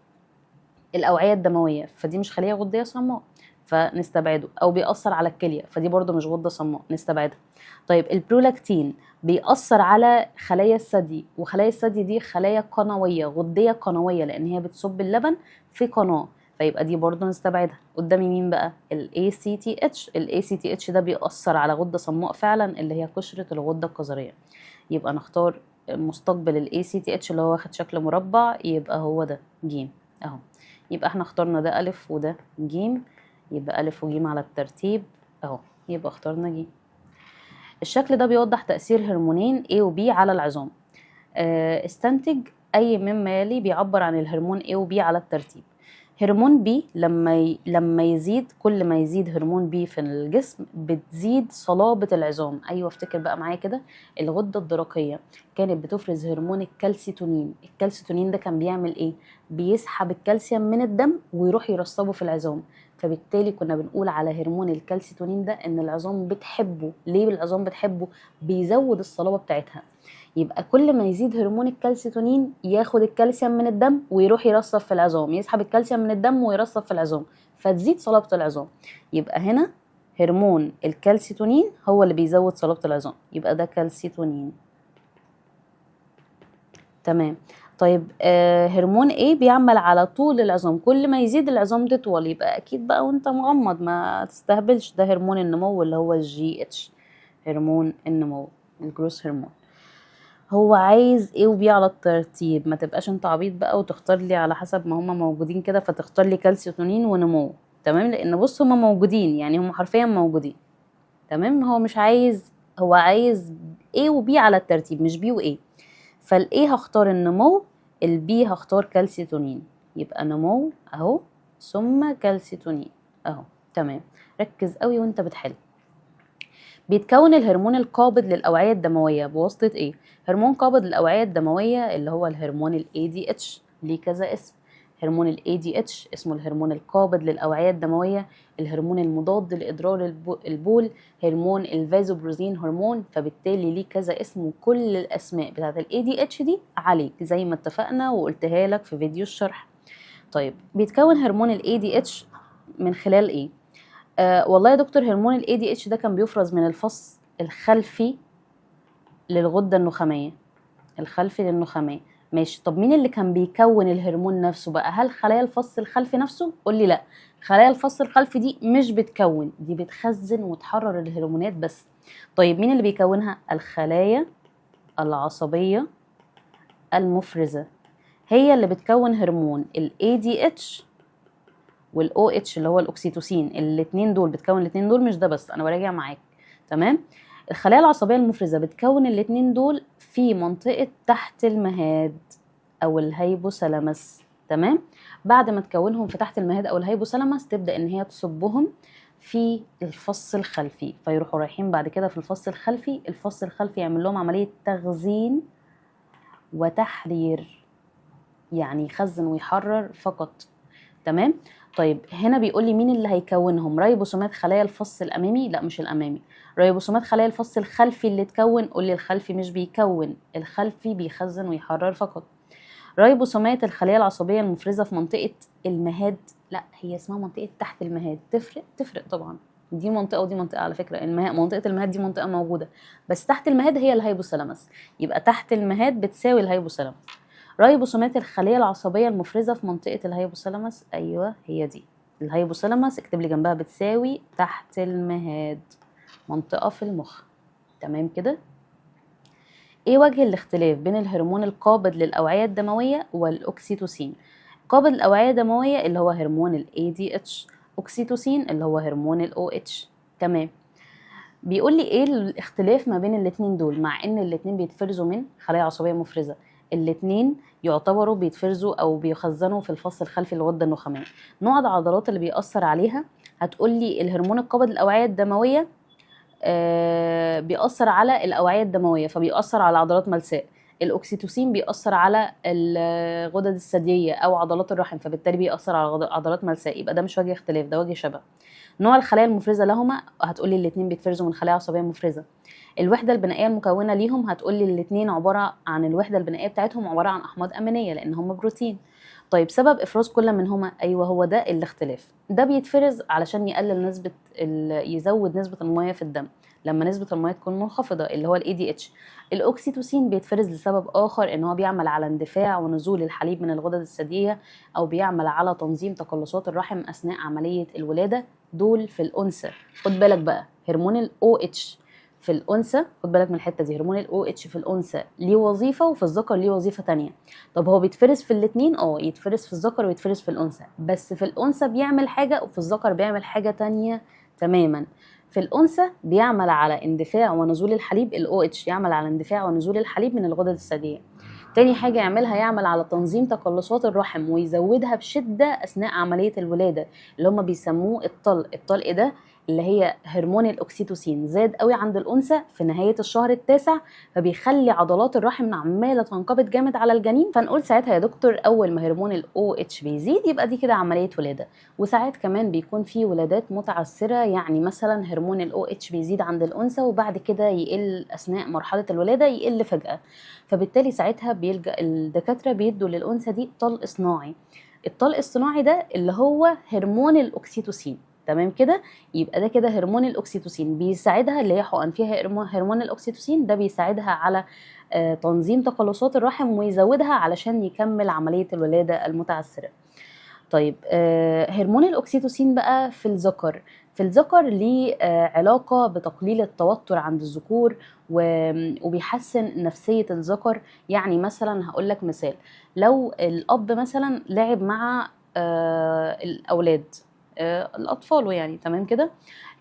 الأوعية الدموية، فدي مش خلية غدية صماء فنستبعده. أو بيأثر على الكلية، فدي برضو مش غدة صماء، نستبعدها. طيب البرولاكتين بيأثر على خلايا الثدي، وخلايا الثدي دي خلايا قنوية غدية قنوية لأن هي بتصب اللبن في قناة، فيبقى دي برضو نستبعدها. قدامي مين بقى؟ ال ACTH. ال ACTH ده بيأثر على غدة صماء فعلا اللي هي قشرة الغدة القذرية، يبقى نختار مستقبل ال ACTH اللي هو واخد شكل مربع، يبقى هو ده جيم اهو. يبقى احنا اخترنا ده ألف وده جيم، يبقى ألف وجيم على الترتيب اهو، يبقى اخترنا جيم. الشكل ده بيوضح تأثير هرمونين A و B على العظام. استنتج أي مما يلي بيعبر عن الهرمون A و B على الترتيب. هرمون B لما يزيد، كل ما يزيد هرمون B في الجسم بتزيد صلابة العظام. أيوة، افتكر بقى معايا كده، الغدة الدرقية كانت بتفرز هرمون الكالسيتونين. الكالسيتونين ده كان بيعمل ايه؟ بيسحب الكالسيوم من الدم ويروح يرسبه في العظام، فبالتالي كنا بنقول على هرمون الكالسيتونين ده ان العظام بتحبه. ليه العظام بتحبه؟ بيزود الصلابة بتاعتها. يبقى كل ما يزيد هرمون الكالسيتونين ياخد الكالسيوم من الدم ويروح يرسب في العظام، يسحب الكالسيوم من الدم ويرسب في العظام، فتزيد صلابة العظام. يبقى هنا هرمون الكالسيتونين هو اللي بيزود صلابة العظام، يبقى ده كالسيتونين. تمام. طيب هرمون ايه بيعمل على طول العظام، كل ما يزيد العظام تطول، يبقى اكيد بقى وانت مغمض ما تستهبلش، ده هرمون النمو اللي هو الجي اتش، هرمون النمو، الجروث هرمون. هو عايز ايه وبي على الترتيب، ما تبقاش انت عبيط بقى وتختار لي على حسب ما هما موجودين كده، فتختار لي كالسيتونين ونمو، تمام، لان بص هما موجودين، يعني هما حرفيا موجودين. تمام. هو مش عايز، هو عايز A و B على الترتيب مش B و A. فال A هختار النمو، ال B هختار كالسيتونين، يبقى نمو اهو ثم كالسيتونين اهو. تمام. ركز قوي وانت بتحل. بيتكون الهرمون القابض للأوعية الدموية بواسطة ايه؟ هرمون قابض للأوعية الدموية اللي هو الهرمون ال ADH، ليه كذا اسم. هرمون ال ADH اسمه الهرمون القابض للأوعية الدموية، الهرمون المضاد لإضرار البول، هرمون الفازوبروزين هرمون، فبالتالي ليه كذا اسم. وكل الأسماء بتاعت ال ADH دي عليك زي ما اتفقنا وقلتها لك في فيديو الشرح. طيب بيتكون هرمون ال ADH من خلال ايه؟ والله يا دكتور هرمون ال ADH ده كان بيفرز من الفص الخلفي للغدة النخامية، الخلفي للنخامية. ماشي. طب مين اللي كان بيكون الهرمون نفسه بقى؟ هل خلايا الفص الخلفي نفسه؟ قول لي لا، خلايا الفص الخلفي دي مش بتكون، دي بتخزن وتحرر الهرمونات بس. طيب مين اللي بيكونها؟ الخلايا العصبية المفرزة هي اللي بتكون هرمون ال ADH وال OH اللي هو الأكسيتوسين. الاتنين دول بتكون الاتنين دول، مش ده بس، أنا براجع معاك. تمام. الخلايا العصبية المفرزة بتكون الاتنين دول في منطقة تحت المهاد أو الهيبوثالاموس. تمام. بعد ما تكونهم في تحت المهاد أو الهيبوثالاموس تبدأ إن هي تصبهم في الفص الخلفي، فيروحوا رايحين بعد كده في الفص الخلفي. الفص الخلفي يعمل لهم عملية تخزين وتحرير، يعني يخزن ويحرر فقط. تمام. طيب هنا بيقول لي مين اللي هيكونهم؟ ريبوسومات خلايا الفص الامامي؟ لا مش الامامي. ريبوسومات خلايا الفص الخلفي اللي تكون؟ قول لي الخلفي مش بيكون، الخلفي بيخزن ويحرر فقط. ريبوسومات الخلايا العصبيه المفرزه في منطقه المهاد؟ لا هي اسمها منطقه تحت المهاد. تفرق طبعا، دي منطقه ودي منطقه على فكره. منطقه المهاد دي منطقه موجوده، بس تحت المهاد هي الهيبوثالاموس، يبقى تحت المهاد بتساوي الهيبوثالاموس. ريبوسومات الخلية العصبية المفرزة في منطقة الهيبوثالاموس، أيوة هي دي الهيبوثالاموس، اكتب لي جنبها بتساوي تحت المهاد، منطقة في المخ. تمام كده. ايه وجه الاختلاف بين الهرمون القابض للأوعية الدموية والأكسيتوسين؟ قابض الأوعية الدموية اللي هو هرمون ال ADH، أكسيتوسين اللي هو هرمون ال OH. تمام. بيقول لي ايه الاختلاف ما بين الاتنين دول، مع ان الاتنين بيتفرزوا من خلايا عصبية مفرزة، الاتنين يعتبروا بيتفرزوا او بيخزنوا في الفص الخلفي للغدة النخامية. نوع العضلات اللي بيأثر عليها، هتقول لي الهرمون القابض للأوعية الدموية بيأثر على الأوعية الدموية فبيأثر على عضلات ملساء. الأكسيتوسين بيأثر على الغدد الثديية أو عضلات الرحم، فبالتالي بيأثر على عضلات ملساء. يبقى ده مش وجه اختلاف، ده وجه شبه. نوع الخلايا المفرزة لهما، هتقولي الاتنين بيتفرزوا من خلايا عصبية مفرزة. الوحدة البنائية المكونة ليهم، هتقولي الاتنين عبارة عن الوحدة البنائية بتاعتهم عبارة عن أحماض أمينية لأن هم بروتين. طيب سبب إفراز كل منهما، أيوة هو ده الاختلاف. ده بيتفرز علشان يقلل نسبة يزود نسبة المياه في الدم لما نسبة المياه تكون منخفضة اللي هو ال ADH. الأكسيتوسين بيتفرز لسبب آخر، إن هو بيعمل على اندفاع ونزول الحليب من الغدد الثديية، أو بيعمل على تنظيم تقلصات الرحم أثناء عملية الولادة. دول في الأنثى. خد بالك بقى هرمون ال OH في الأنثى، خد بالك من الحتة دي، هرمون ال OH في الأنثى ليه وظيفة وفي الذكر ليه وظيفة تانية. طب هو بيتفرز في الاتنين؟ يتفرز في الذكر ويتفرز في الأنثى، بس في الأنثى بيعمل حاجة وفي الذكر بيعمل حاجة تانية تماما. في الأنثى بيعمل على اندفاع ونزول الحليب، ال OH يعمل على اندفاع ونزول الحليب من الغدد الثديية. تاني حاجة يعملها، يعمل على تنظيم تقلصات الرحم ويزودها بشدة أثناء عملية الولادة، اللي هم بيسموه الطلق. الطلق ده اللي هي هرمون الأكسيتوسين زاد قوي عند الأنثى في نهاية الشهر التاسع، فبيخلي عضلات الرحم عمالة تنقبض جامد على الجنين. فنقول ساعتها يا دكتور أول ما هرمون ال OH بيزيد يبقى دي كده عملية ولادة. وساعات كمان بيكون في ولادات متعثرة، يعني مثلا هرمون ال OH بيزيد عند الأنثى وبعد كده يقل أثناء مرحلة الولادة، يقل فجأة، فبالتالي ساعتها بيلجأ الدكاترة بيدوا للأنثى دي طلق صناعي. الطلق الصناعي ده اللي هو هرمون الأكسيتوسين. تمام كده. يبقى ده كده هرمون الأكسيتوسين بيساعدها، اللي هي حقن فيها هرمون الأكسيتوسين ده بيساعدها على تنظيم تقلصات الرحم ويزودها علشان يكمل عملية الولادة المتعثرة. طيب هرمون الأكسيتوسين بقى في الذكر، في الذكر ليه علاقة بتقليل التوتر عند الذكور وبيحسن نفسية الذكر. يعني مثلا هقول لك مثال، لو الأب مثلا لعب مع الأولاد الأطفال يعني، تمام كده،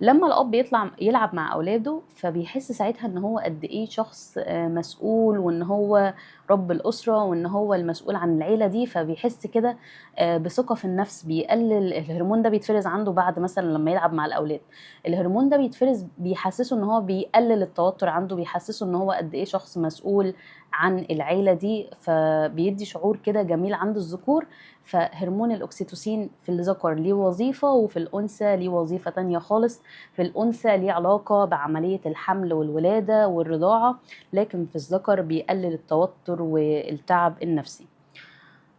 لما الاب يطلع يلعب مع اولاده فبيحس ساعتها ان هو قد ايه شخص مسؤول، وان هو رب الاسره، وان هو المسؤول عن العيله دي، فبيحس كده بثقه في النفس. بيقلل الهرمون ده بيتفرز عنده بعد مثلا لما يلعب مع الاولاد. الهرمون ده بيتفرز بيحسسه ان هو بيقلل التوتر عنده، بيحسسه ان هو قد ايه شخص مسؤول عن العيله دي، فبيدي شعور كده جميل عند الذكور. فهرمون الاكسيتوسين في الذكر ليه وظيفه، وفي الانثى ليه وظيفه تانية خالص. في الانثى ليه علاقه بعمليه الحمل والولاده والرضاعه، لكن في الذكر بيقلل التوتر والتعب النفسي.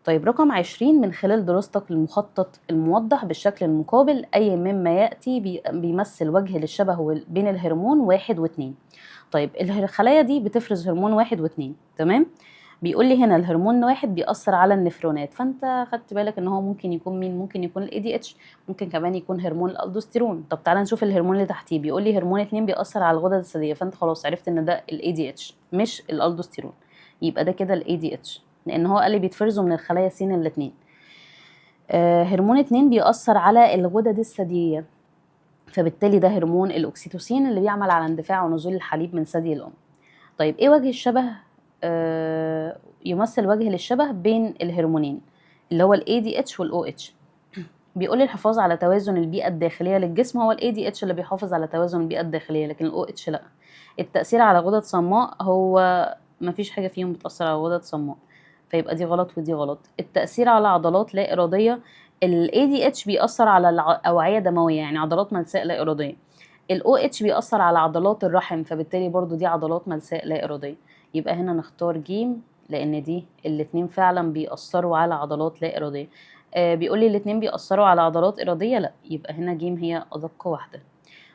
طيب رقم 20، من خلال دراستك للمخطط الموضح بالشكل المقابل أي مما يأتي بيمثل وجه للشبه بين الهرمون 1 و2. طيب الخلايا دي بتفرز هرمون 1 و2، تمام. بيقول لي هنا الهرمون 1 بيأثر على النفرونات، فانت خدت بالك ان هو ممكن يكون مين؟ ممكن يكون الاي دي اتش، ممكن كمان يكون هرمون الالدوستيرون. طب تعالى نشوف الهرمون اللي تحتيه. بيقول لي هرمون 2 بيأثر على الغدد الثدييه، فانت خلاص عرفت ان ده الاي دي اتش مش الالدوستيرون، يبقى ده كده الاي دي اتش، لان هو قال لي بيتفرزوا من الخلايا سين الاثنين. هرمون 2 بيأثر على الغدد الثدييه، فبالتالي ده هرمون الاكسيتوسين اللي بيعمل على اندفاع ونزول الحليب من ثدي الام. طيب ايه وجه الشبه؟ يمثل وجه للشبه بين الهرمونين اللي هو الاي دي اتش والاو اتش. بيقول لي الحفاظ على توازن البيئه الداخليه للجسم، هو الاي دي اتش اللي بيحافظ على توازن البيئه الداخليه، لكن الاو اتش لا. التاثير على غدد صماء، هو مفيش حاجه فيهم بتاثر على غدد صماء، فيبقى دي غلط ودي غلط. التاثير على عضلات لا اراديه، الاي دي اتش بيأثر على الاوعيه الدمويه يعني عضلات ملساء لا اراديه. الاو اتش بيأثر على عضلات الرحم، فبالتالي برضو دي عضلات ملساء لا اراديه. يبقى هنا نختار جيم، لان دي الاتنين فعلا بيأثروا على عضلات لا اراديه. بيقول لي الاتنين بيأثروا على عضلات اراديه، لا، يبقى هنا جيم هي ادق واحده.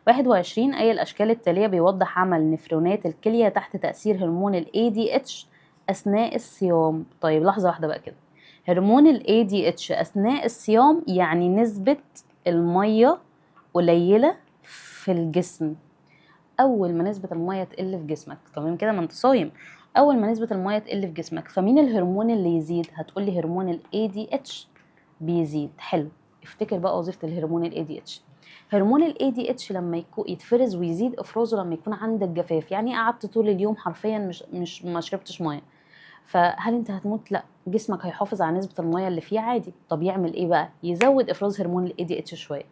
21، اي الاشكال التاليه بيوضح عمل نفرونات الكليه تحت تأثير هرمون الاي دي اتش اثناء الصيام. طيب لحظه واحده بقى كده، هرمون الاي دي اتش اثناء الصيام يعني نسبه الميه قليله في الجسم. اول ما نسبه الميه تقل في جسمك، تمام كده، ما انت صايم، اول ما نسبه الميه تقل في جسمك، فمين الهرمون اللي يزيد؟ هتقولي هرمون الاي دي اتش بيزيد. حلو، افتكر بقى وظيفه الهرمون الاي دي اتش. هرمون الاي دي اتش لما يتفرز ويزيد افرازه لما يكون عندك جفاف، يعني قعدت طول اليوم حرفيا مش ما شربتش ميه، فهل انت هتموت؟ لا، جسمك هيحافظ على نسبه الميه اللي فيه عادي. طب يعمل ايه بقى؟ يزود افراز هرمون الاي دي اتش شويه.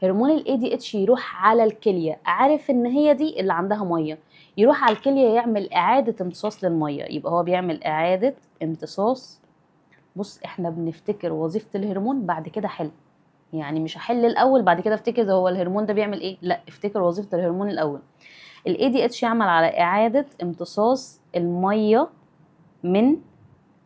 هرمون الاي دي اتش يروح على الكليه، عارف ان هي دي اللي عندها ميه، يروح على الكليه يعمل اعاده امتصاص للميه، يبقى هو بيعمل اعاده امتصاص. بص احنا بنفتكر وظيفه الهرمون بعد كده حل، يعني مش هحل الاول بعد كده افتكر هو الهرمون ده بيعمل ايه، لا، افتكر وظيفه الهرمون الاول. الاي دي اتش يعمل على اعاده امتصاص الميه من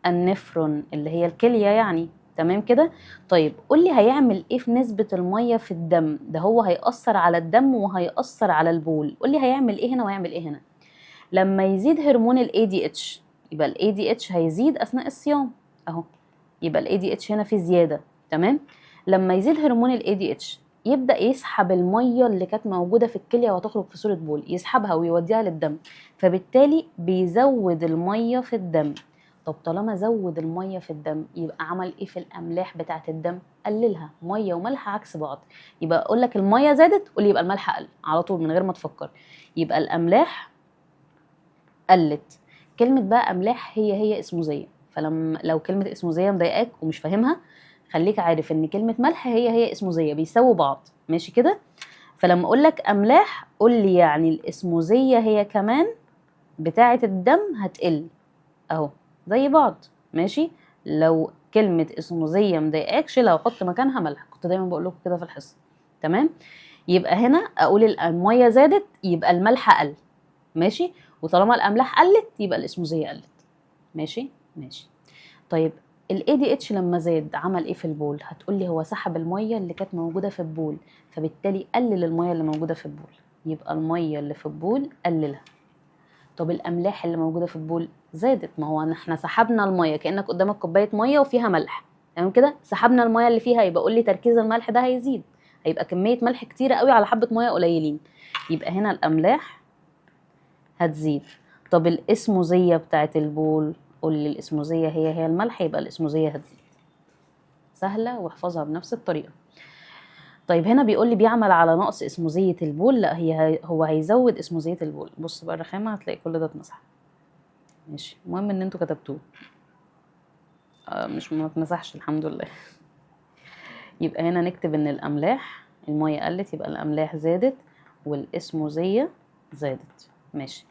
النفرون اللي هي الكليه يعني، تمام كده. طيب قولي هيعمل ايه في نسبه الميه في الدم؟ ده هو هيأثر على الدم وهيأثر على البول. قولي هيعمل ايه هنا وهيعمل ايه هنا. لما يزيد هرمون الاي دي اتش يبقى الاي دي اتش هيزيد اثناء الصيام اهو، يبقى الاي دي اتش هنا في زياده، تمام. لما يزيد هرمون الاي دي اتش يبدا يسحب الميه اللي كانت موجوده في الكليه وتخرج في صوره بول، يسحبها ويوديها للدم، فبالتالي بيزود الميه في الدم. طب طالما زود الميه في الدم يبقى عمل ايه في الاملاح بتاعه الدم؟ قللها. ميه وملح عكس بعض، يبقى اقول لك الميه زادت قول لي يبقى الملح قل على طول من غير ما تفكر، يبقى الاملاح قلت. كلمه بقى املاح هي اسموزيه، لو كلمه اسموزيه مضايقاك ومش فاهمها خليك عارف ان كلمه ملح هي اسموزيه، بيساووا بعض، ماشي كده. فلما اقول لك املاح قول لي يعني الاسموزيه هي كمان بتاعه الدم هتقل اهو زي بعض، ماشي. لو كلمه اسموزيه مضايقاك شيلها وحط مكانها ملح، كنت دايما بقول لكم كده في الحصه، تمام. يبقى هنا اقول الميه زادت يبقى الملح قل، ماشي، وطالما الاملاح قلت يبقى الاسموزيه قلت، ماشي ماشي. طيب الاي دي اتش لما زاد عمل ايه في البول؟ هتقولي هو سحب الميه اللي كانت موجوده في البول، فبالتالي قلل الميه اللي موجوده في البول، يبقى الميه اللي في البول قللها. طب الاملاح اللي موجوده في البول زادت، ما هو احنا سحبنا الميه، كانك قدامك كوبايه ميه وفيها ملح، تمام كده، سحبنا الميه اللي فيها، يبقى قول لي تركيز الملح ده هيزيد، هيبقى كميه ملح كتيره قوي على حبه ميه قليلين، يبقى هنا الاملاح هتزيد. طب الاسموزيه بتاعت البول قول لي الاسموزيه هي الملح، يبقى الاسموزيه هتزيد. سهله واحفظها بنفس الطريقه. طيب هنا بيقول لي بيعمل على نقص اسموزية البول، لا هو هيزود اسموزية البول. بص بقى الرخامة، هتلاقي كل ده اتمسح. ماشي، المهم ان انتوا كتبتوه. مش ما اتمسحش الحمد لله. يبقى هنا نكتب ان الاملاح، المية قلت يبقى الاملاح زادت والاسموزية زادت. ماشي.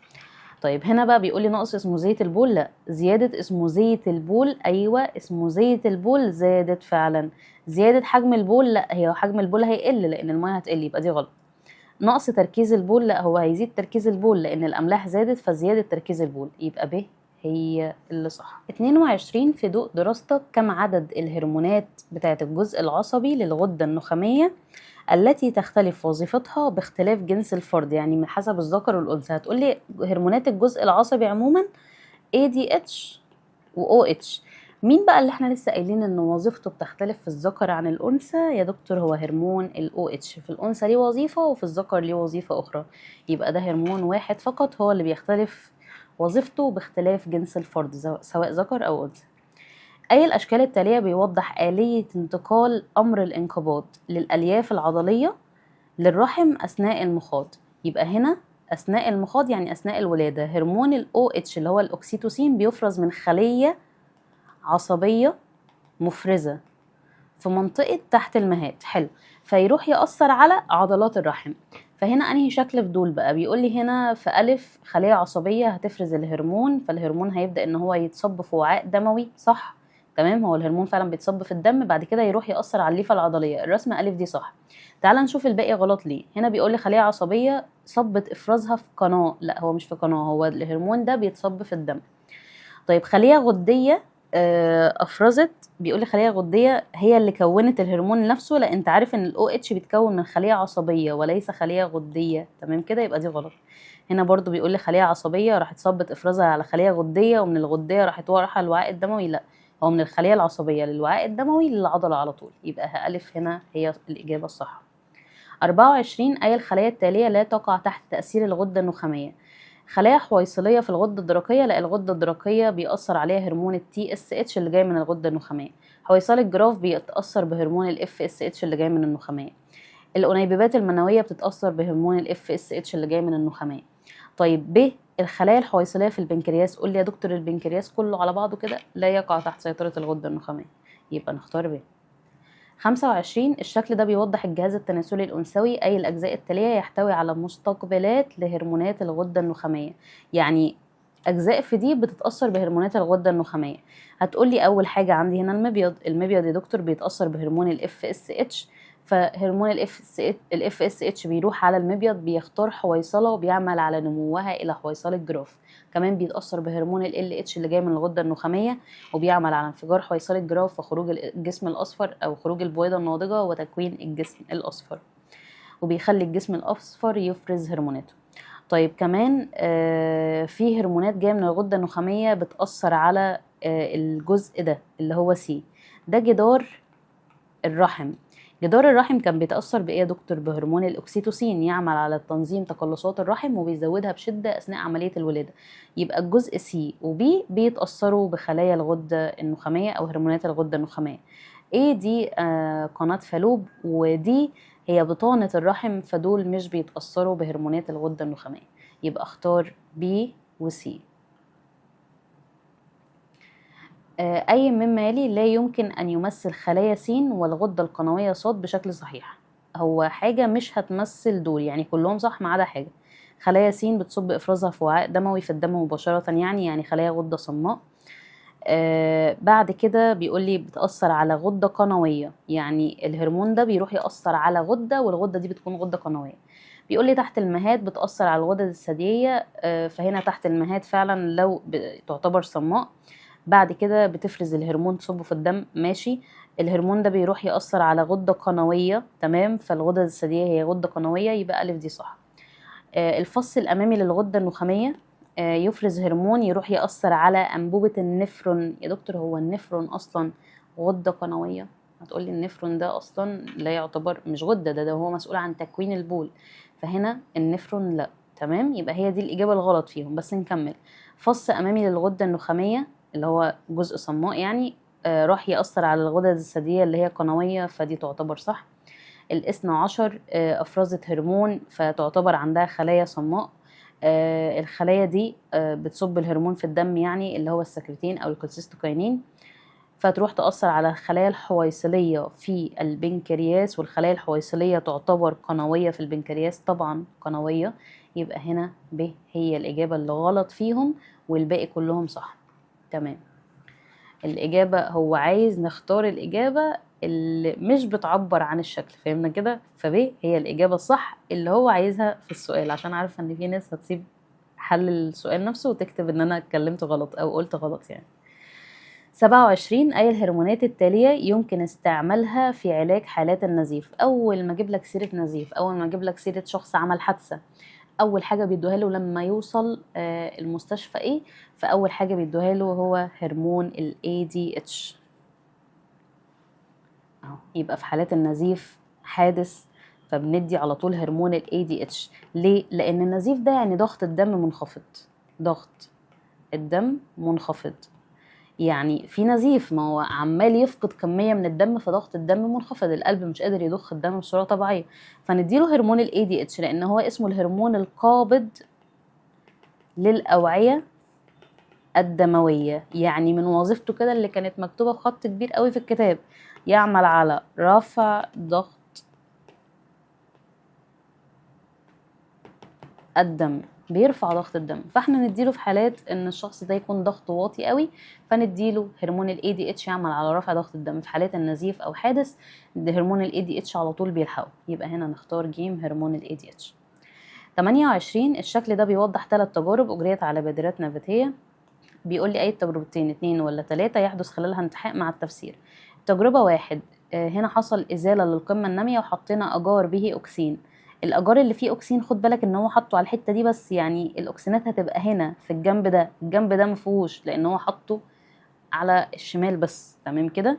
طيب هنا بقى بيقول لي نقص اسموزية البول، لا زيادة اسموزية البول. ايوه اسموزية البول زادت فعلا. زيادة حجم البول، لا هي حجم البول هيقل لان المية هتقل، يبقى دي غلط. نقص تركيز البول، لا هو هيزيد تركيز البول لان الاملاح زادت فزيادة تركيز البول، يبقى ب هي اللي صح. 22 في ضوء دراستك كم عدد الهرمونات بتاعت الجزء العصبي للغدة النخامية التي تختلف وظيفتها باختلاف جنس الفرد، يعني من حسب الذكر والأنثى. هتقولي هرمونات الجزء العصبي عموما ADH و OH. مين بقى اللي احنا لسه قايلين ان وظيفته بتختلف في الذكر عن الأنثى يا دكتور؟ هو هرمون ال OH. في الأنثى ليه وظيفة وفي الذكر ليه وظيفة أخرى، يبقى ده هرمون واحد فقط هو اللي بيختلف وظيفته باختلاف جنس الفرد سواء ذكر أو أنثى. أي الأشكال التالية بيوضح آلية انتقال أمر الانقباض للألياف العضلية للرحم أثناء المخاض؟ يبقى هنا أثناء المخاض يعني أثناء الولادة. هرمون ال OH اللي هو الأكسيتوسين بيفرز من خلية عصبية مفرزة في منطقة تحت المهاد، حلو، فيروح يأثر على عضلات الرحم. فهنا أنهي شكل في دول بقى؟ بيقول لي هنا في ألف خلية عصبية هتفرز الهرمون، فالهرمون هيبدأ إن هو يتصب في وعاء دموي، صح؟ تمام، هو الهرمون فعلا بيتصب في الدم، بعد كده يروح يأثر على الليفة العضلية. الرسمة ألف دي صح. تعال نشوف الباقي غلط ليه. هنا بيقول لي خلية عصبية صبت إفرازها في قناة، لا هو مش في قناة، هو الهرمون ده بيتصب في الدم. طيب خلية غدية افرزت، بيقول لي خليه غديه هي اللي كونت الهرمون نفسه، لا انت عارف ان الاو اتش بيتكون من خليه عصبيه وليس خليه غديه، تمام كده، يبقى دي غلط. هنا برضو بيقول لي خليه عصبيه راحت صبت افرازها على خليه غديه، ومن الغديه راحت رايحه الوعاء الدموي، لا هو من الخليه العصبيه للوعاء الدموي للعضله على طول، يبقى الف هنا هي الاجابه الصح. 24 أي الخلايا التالية لا تقع تحت تأثير الغدة النخامية؟ خلايا حويصلية في الغدة الدرقية، لا الغدة الدرقية بيأثر عليها هرمون TSH اللي جاي من الغدة النخامية. حويصلة جراف بيتأثر بهرمون FSH اللي جاي من النخامية. الأنيبيبات المنوية بتتأثر بهرمون FSH اللي جاي من النخامية. طيب ب الخلايا الحويصلية في البنكرياس، قول لي يا دكتور البنكرياس كله على بعضه كده لا يقع تحت سيطرة الغدة النخامية، يبقى نختار ب. 25 الشكل ده بيوضح الجهاز التناسلي الأنثوي أي الأجزاء التالية يحتوي على مستقبلات لهرمونات الغدة النخامية، يعني أجزاء في دي بتتأثر بهرمونات الغدة النخامية. هتقولي أول حاجة عندي هنا المبيض. المبيض يا دكتور بيتأثر بهرمون ال FSH، فهرمون ال FSH بيروح على المبيض بيختار حويصلة وبيعمل على نموها إلى حويصلة جراف. كمان بيتأثر بهرمون ال LH اللي جاي من الغدة النخامية وبيعمل على انفجار حويصلة جراف وخروج الجسم الأصفر أو خروج البويضة الناضجة وتكوين الجسم الأصفر، وبيخلي الجسم الأصفر يفرز هرموناته. طيب كمان في هرمونات جاية من الغدة النخامية بتأثر على الجزء ده اللي هو سي، ده جدار الرحم. جدار الرحم كان بيتأثر بإيه يا دكتور؟ بهرمون الأكسيتوسين، يعمل على تنظيم تقلصات الرحم وبيزودها بشدة أثناء عملية الولادة. يبقى الجزء سي وبي بيتأثروا بخلايا الغدة النخامية أو هرمونات الغدة النخامية. ايه دي قناة فالوب، ودي هي بطانة الرحم، فدول مش بيتأثروا بهرمونات الغدة النخامية، يبقى اختار بي وسي. أي مما يلي لا يمكن أن يمثل خلايا س والغدة القنوية ص بشكل صحيح؟ هو حاجة مش هتمثل دول، يعني كلهم صح ما عدا حاجة. خلايا س بتصب إفرازها في وعاء دموي في الدم مباشرة، يعني خلايا غدة صماء. بعد كده بيقول لي بتأثر على غدة قنوية، يعني الهرمون ده بيروح يأثر على غدة والغدة دي بتكون غدة قنوية. بيقول لي تحت المهاد بتأثر على الغدد الثديية، فهنا تحت المهاد فعلا لو تعتبر صماء. بعد كده بتفرز الهرمون تصبه في الدم، ماشي، الهرمون ده بيروح يأثر على غدة قنوية، تمام، فالغدد الثديية هي غدة قنوية، يبقى ألف دي صح. الفص الأمامي للغدة النخامية يفرز هرمون يروح يأثر على أنبوبة النفرون. يا دكتور هو النفرون أصلا غدة قنوية؟ هتقولي النفرون ده أصلا لا يعتبر مش غدة، ده هو مسؤول عن تكوين البول، فهنا النفرون لا، تمام، يبقى هي دي الإجابة الغلط فيهم، بس نكمل. فص أمامي للغدة النخامية اللي هو جزء صماء يعني راح يأثر على الغدد الثديية اللي هي قنوية، فدي تعتبر صح. الاثنى عشر افرزت هرمون فتعتبر عندها خلايا صماء. الخلايا دي بتصب الهرمون في الدم، يعني اللي هو السكرتين او الكولسيستوكاينين، فتروح تأثر على الخلايا الحويصلية في البنكرياس، والخلايا الحويصلية تعتبر قنوية في البنكرياس، طبعا قنوية. يبقى هنا ب هي الإجابة اللي غلط فيهم، والباقي كلهم صح. تمام. الإجابة هو عايز نختار الإجابة اللي مش بتعبر عن الشكل، فهمنا كده؟ فب هي الإجابة الصح اللي هو عايزها في السؤال، عشان عارفة إن في ناس هتسيب حل السؤال نفسه وتكتب إن أنا اتكلمت غلط أو قلت غلط يعني. 27 أي الهرمونات التالية يمكن استعمالها في علاج حالات النزيف؟ أول ما أجيب لك سيرة نزيف، أول ما أجيب لك سيرة شخص عمل حادثة، أول حاجة بيدوها له لما يوصل المستشفى إيه؟ فأول حاجة بيدوها له هو هرمون ال ADH. يبقى في حالات النزيف حادث فبندي على طول هرمون ال ADH. ليه؟ لأن النزيف ده يعني ضغط الدم منخفض، ضغط الدم منخفض، يعني في نزيف، ما هو عمال يفقد كمية من الدم فضغط الدم منخفض، القلب مش قادر يضخ الدم بصورة طبيعية، فنديله هرمون ال ADH لأن هو اسمه الهرمون القابض للأوعية الدموية. يعني من وظيفته كده اللي كانت مكتوبة بخط كبير قوي في الكتاب، يعمل على رفع ضغط الدم، بيرفع ضغط الدم. فاحنا نديله في حالات ان الشخص ده يكون ضغطه واطي قوي، فنديله هرمون ال ADH يعمل على رفع ضغط الدم. في حالات النزيف او حادث ده هرمون ال ADH على طول بيلحقه. يبقى هنا نختار ج هرمون ال ADH. 28 الشكل ده بيوضح 3 تجارب اجريت على بادرات نباتيه. بيقول لي اي تجربتين 2 ولا 3 يحدث خلالها انتحاء مع التفسير. تجربه 1 هنا حصل ازاله للقمه الناميه وحطينا اجار به اكسين. الاجار اللي فيه اكسين خد بالك ان هو حطه على الحته دي بس، يعني الاكسينات هتبقى هنا في الجنب ده، الجنب ده مفيهوش لان هو حطه على الشمال بس. تمام كده؟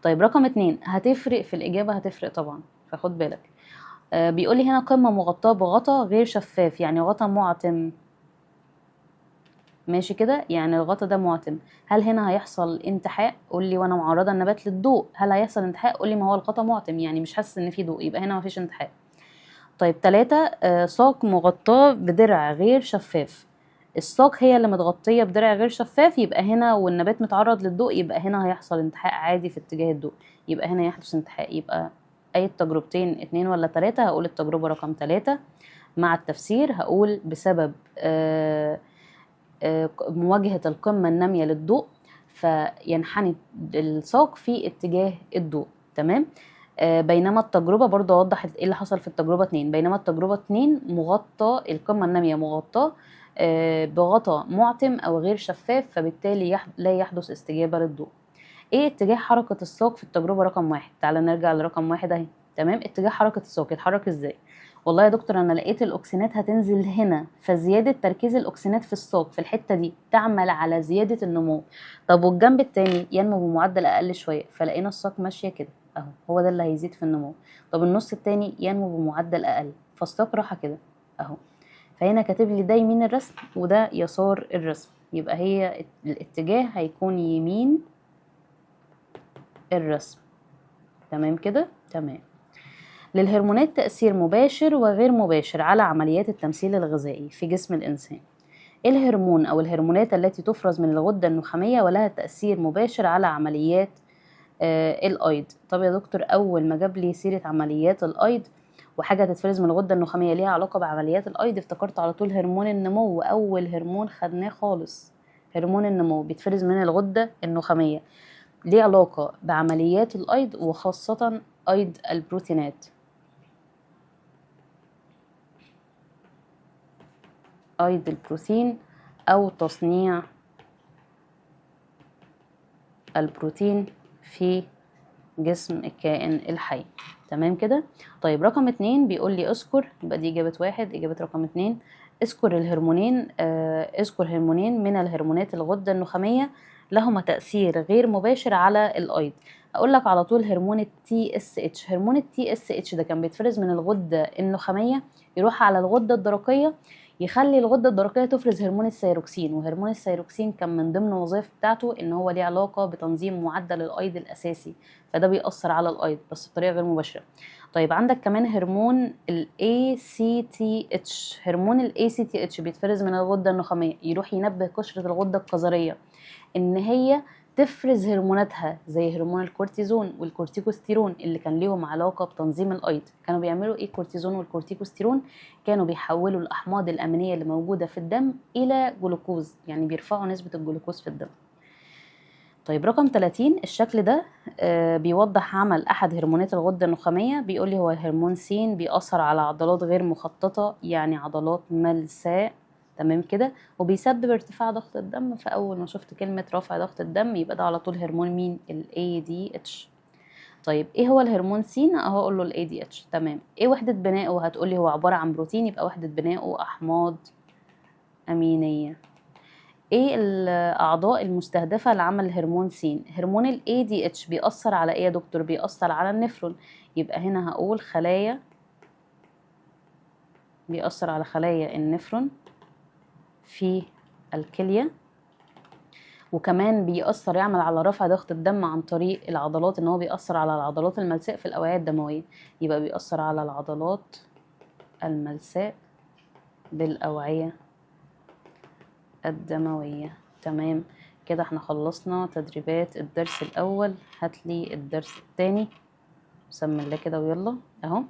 طيب رقم 2 هتفرق في الاجابه، هتفرق طبعا، فخد بالك. بيقول لي هنا قمه مغطاه بغطا غير شفاف، يعني غطا معتم، ماشي كده، يعني الغطا ده معتم. هل هنا هيحصل انتحاء؟ قول لي وانا معرضه النبات للضوء. هل هيحصل انتحاء؟ قول لي ما هو الغطا معتم يعني مش حاسس ان في ضوء، يبقى هنا مفيش انتحاء. طيب 3 ساق مغطاه بدرع غير شفاف. الساق هي اللي متغطيه بدرع غير شفاف، يبقى هنا والنبات متعرض للضوء، يبقى هنا هيحصل انتحاء عادي في اتجاه الضوء، يبقى هنا يحدث انتحاء. يبقى اي التجربتين 2 ولا 3؟ هقول التجربه رقم 3. مع التفسير هقول بسبب مواجهة القمة النامية للضوء فينحني الساق في اتجاه الضوء. تمام. بينما التجربة برضه وضحت ايه اللي حصل في التجربة 2. بينما التجربة 2 مغطى، القمة النامية مغطاة بغطاء معتم او غير شفاف، فبالتالي لا يحدث استجابة للضوء. ايه اتجاه حركة الساق في التجربة رقم 1؟ تعالى نرجع لرقم 1 اهي. تمام. اتجاه حركة الساق يتحرك ازاي؟ والله يا دكتور انا لقيت الاكسينات هتنزل هنا، فزيادة تركيز الاكسينات في الساق في الحتة دي تعمل على زيادة النمو. طب والجنب التاني ينمو بمعدل اقل شوية، فلقينا الساق ماشية كده اهو، هو ده اللي هيزيد في النمو. طب النص التاني ينمو بمعدل اقل، فالساق راحة كده اهو. فهنا كاتب لي ده يمين الرسم وده يسار الرسم، يبقى هي الاتجاه هيكون يمين الرسم. تمام كده؟ تمام. للهرمونات تأثير مباشر وغير مباشر على عمليات التمثيل الغذائي في جسم الإنسان. إيه الهرمون أو الهرمونات التي تفرز من الغدة النخامية ولها تأثير مباشر على عمليات الأيض؟ طب يا دكتور أول ما جاب لي سيرة عمليات الأيض وحاجة تتفرز من الغدة النخامية ليها علاقة بعمليات الأيض، افتكرت على طول هرمون النمو، أول هرمون خدناه خالص. هرمون النمو بيتفرز من الغدة النخامية، ليه علاقة بعمليات الأيض وخاصة أيض البروتينات. أيض البروتين أو تصنيع البروتين في جسم الكائن الحي. تمام كده؟ طيب رقم 2 بيقول لي اذكر، يبقى دي إجابة 1. إجابة رقم 2 اذكر الهرمونين، اذكر هرمونين من الهرمونات الغدة النخامية لهما تأثير غير مباشر على الأيض. أقول لك على طول هرمون TSH. هرمون TSH ده كان بيتفرز من الغدة النخامية يروح على الغدة الدرقية، يخلي الغدة الدرقية تفرز هرمون الثيروكسين، وهرمون الثيروكسين كان من ضمن وظائف بتاعته ان هو ليه علاقة بتنظيم معدل الأيض الأساسي، فده بيأثر على الأيض بس بطريقة غير مباشرة. طيب عندك كمان هرمون ال ACTH. هرمون ال ACTH بيتفرز من الغدة النخامية، يروح ينبه قشرة الغدة الكظرية ان هي تفرز هرموناتها زي هرمون الكورتيزون والكورتيكوستيرون اللي كان ليهم علاقة بتنظيم الأيض. كانوا بيعملوا ايه الكورتيزون والكورتيكوستيرون؟ كانوا بيحولوا الأحماض الأمينية اللي موجودة في الدم إلى جلوكوز، يعني بيرفعوا نسبة الجلوكوز في الدم. طيب رقم 30 الشكل ده بيوضح عمل أحد هرمونات الغدة النخامية. بيقول لي هو هرمون س بيأثر على عضلات غير مخططة، يعني عضلات ملساء، تمام كده، وبيسبب ارتفاع ضغط الدم. فأول ما شفت كلمة رفع ضغط الدم يبقى ده على طول هرمون مين؟ ال ADH. طيب ايه هو الهرمون س؟ اهو اقول له ال ADH. تمام. ايه وحدة بنائه؟ هتقولي هو عبارة عن بروتين، يبقى وحدة بنائه أحماض أمينية. ايه الاعضاء المستهدفه لعمل هرمون س؟ هرمون ال ADH بيأثر على ايه يا دكتور؟ بيأثر على النفرون، يبقى هنا هقول خلايا، بيأثر على خلايا النفرون في الكليه. وكمان بيأثر يعمل على رفع ضغط الدم عن طريق العضلات، ان هو بيأثر على العضلات الملساء في الأوعية الدموية، يبقى بيأثر على العضلات الملساء بالأوعية الدموية. تمام كده احنا خلصنا تدريبات الدرس الأول. هاتلي الدرس الثاني، بسم الله كده ويلا اهو.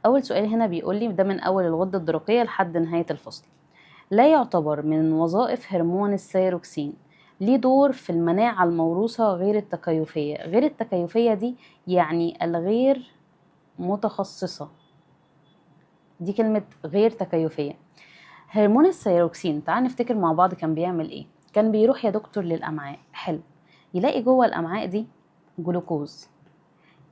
أول سؤال هنا بيقول لي ده من أول الغدة الدرقية لحد نهاية الفصل. لا يعتبر من وظائف هرمون الثيروكسين ليه دور في المناعة الموروثة غير التكيفية. غير التكيفية دي يعني الغير متخصصة، دي كلمة غير تكيفية. هرمون الثيروكسين تعال نفتكر مع بعض كان بيعمل ايه. كان بيروح يا دكتور للأمعاء، حلو، يلاقي جوه الأمعاء دي جلوكوز،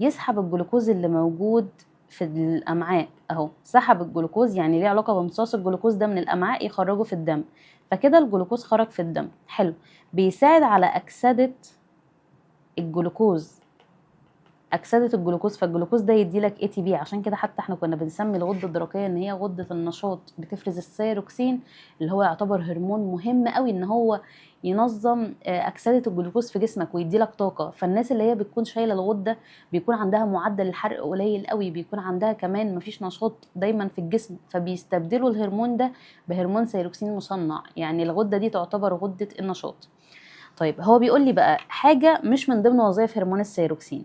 يسحب الجلوكوز اللي موجود في الأمعاء اهو، سحب الجلوكوز يعني ليه علاقة بامتصاص الجلوكوز ده من الأمعاء، يخرجه في الدم، فكده الجلوكوز خرج في الدم، حلو. بيساعد على أكسدة الجلوكوز، أكسدة الجلوكوز، فالجلوكوز ده يديلك ATP. عشان كده حتى احنا كنا بنسمي الغدة الدرقية ان هي غدة النشاط، بتفرز الثيروكسين اللي هو يعتبر هرمون مهم قوي ان هو ينظم أكسدة الجلوكوز في جسمك ويديلك طاقة. فالناس اللي هي بتكون شايلة الغدة بيكون عندها معدل الحرق قليل قوي، بيكون عندها كمان مفيش نشاط دايما في الجسم، فبيستبدلوا الهرمون ده بهرمون ثيروكسين مصنع، يعني الغدة دي تعتبر غدة النشاط. طيب هو بيقول لي بقى حاجة مش من ضمن وظائف هرمون الثيروكسين.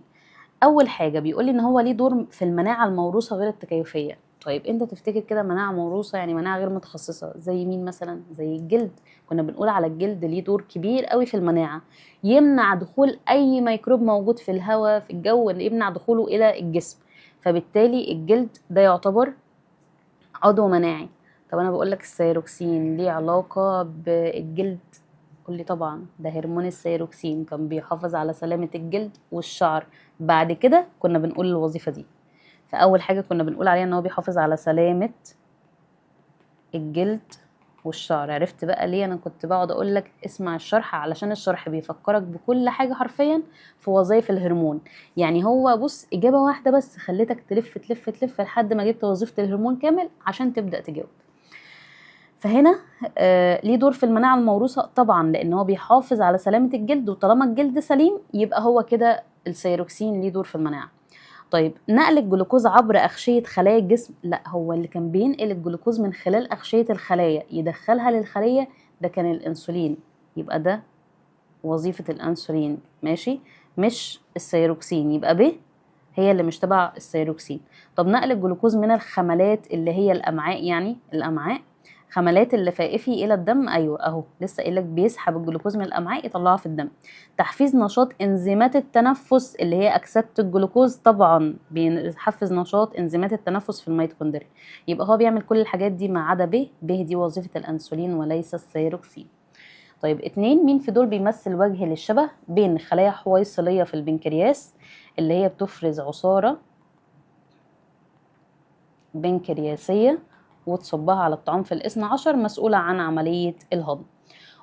اول حاجه بيقول لي ان هو ليه دور في المناعه الموروثه غير التكيفيه. طيب انت تفتكر كده مناعه موروثه يعني مناعه غير متخصصه زي مين مثلا؟ زي الجلد. كنا بنقول على الجلد ليه دور كبير قوي في المناعه، يمنع دخول اي ميكروب موجود في الهواء في الجو، اللي يمنع دخوله الى الجسم، فبالتالي الجلد ده يعتبر عضو مناعي. طب انا بقول لك الثيروكسين ليه علاقه بالجلد، قولي طبعا ده هرمون الثيروكسين كان بيحافظ على سلامة الجلد والشعر. بعد كده كنا بنقول الوظيفة دي، فأول حاجة كنا بنقول عليها ان هو بيحافظ على سلامة الجلد والشعر. عرفت بقى ليه انا كنت بقعد اقول لك اسمع الشرح؟ علشان الشرح بيفكرك بكل حاجة حرفيا في وظائف الهرمون. يعني هو بص إجابة واحدة بس خليتك تلف تلف تلف لحد ما جبت وظيفة الهرمون كامل عشان تبدأ تجاوب. فهنا ليه دور في المناعة الموروثة طبعا، لأن هو بيحافظ على سلامة الجلد، وطالما الجلد سليم يبقى هو كده الثيروكسين ليه دور في المناعة. طيب نقل الجلوكوز عبر أغشية خلايا الجسم، لا هو اللي كان بينقل الجلوكوز من خلال أغشية الخلايا يدخلها للخلية ده كان الأنسولين، يبقى ده وظيفة الأنسولين، ماشي، مش الثيروكسين، يبقى ب هي اللي مش تبع الثيروكسين. طب نقل الجلوكوز من الخملات اللي هي الأمعاء، يعني الأمعاء خملات اللفائفي الى الدم، ايوه اهو لسه قايل لك بيسحب الجلوكوز من الامعاء يطلعها في الدم. تحفيز نشاط انزيمات التنفس اللي هي اكسده الجلوكوز، طبعا بيحفز نشاط انزيمات التنفس في الميتوكوندريا، يبقى هو بيعمل كل الحاجات دي ما عدا ب دي وظيفه الانسولين وليس الثيروكسين. طيب 2 مين في دول بيمثل وجه للشبه بين خلايا حويصليه في البنكرياس اللي هي بتفرز عصاره بنكرياسيه وتصبها على الطعام في الاثنى عشر، مسؤولة عن عملية الهضم،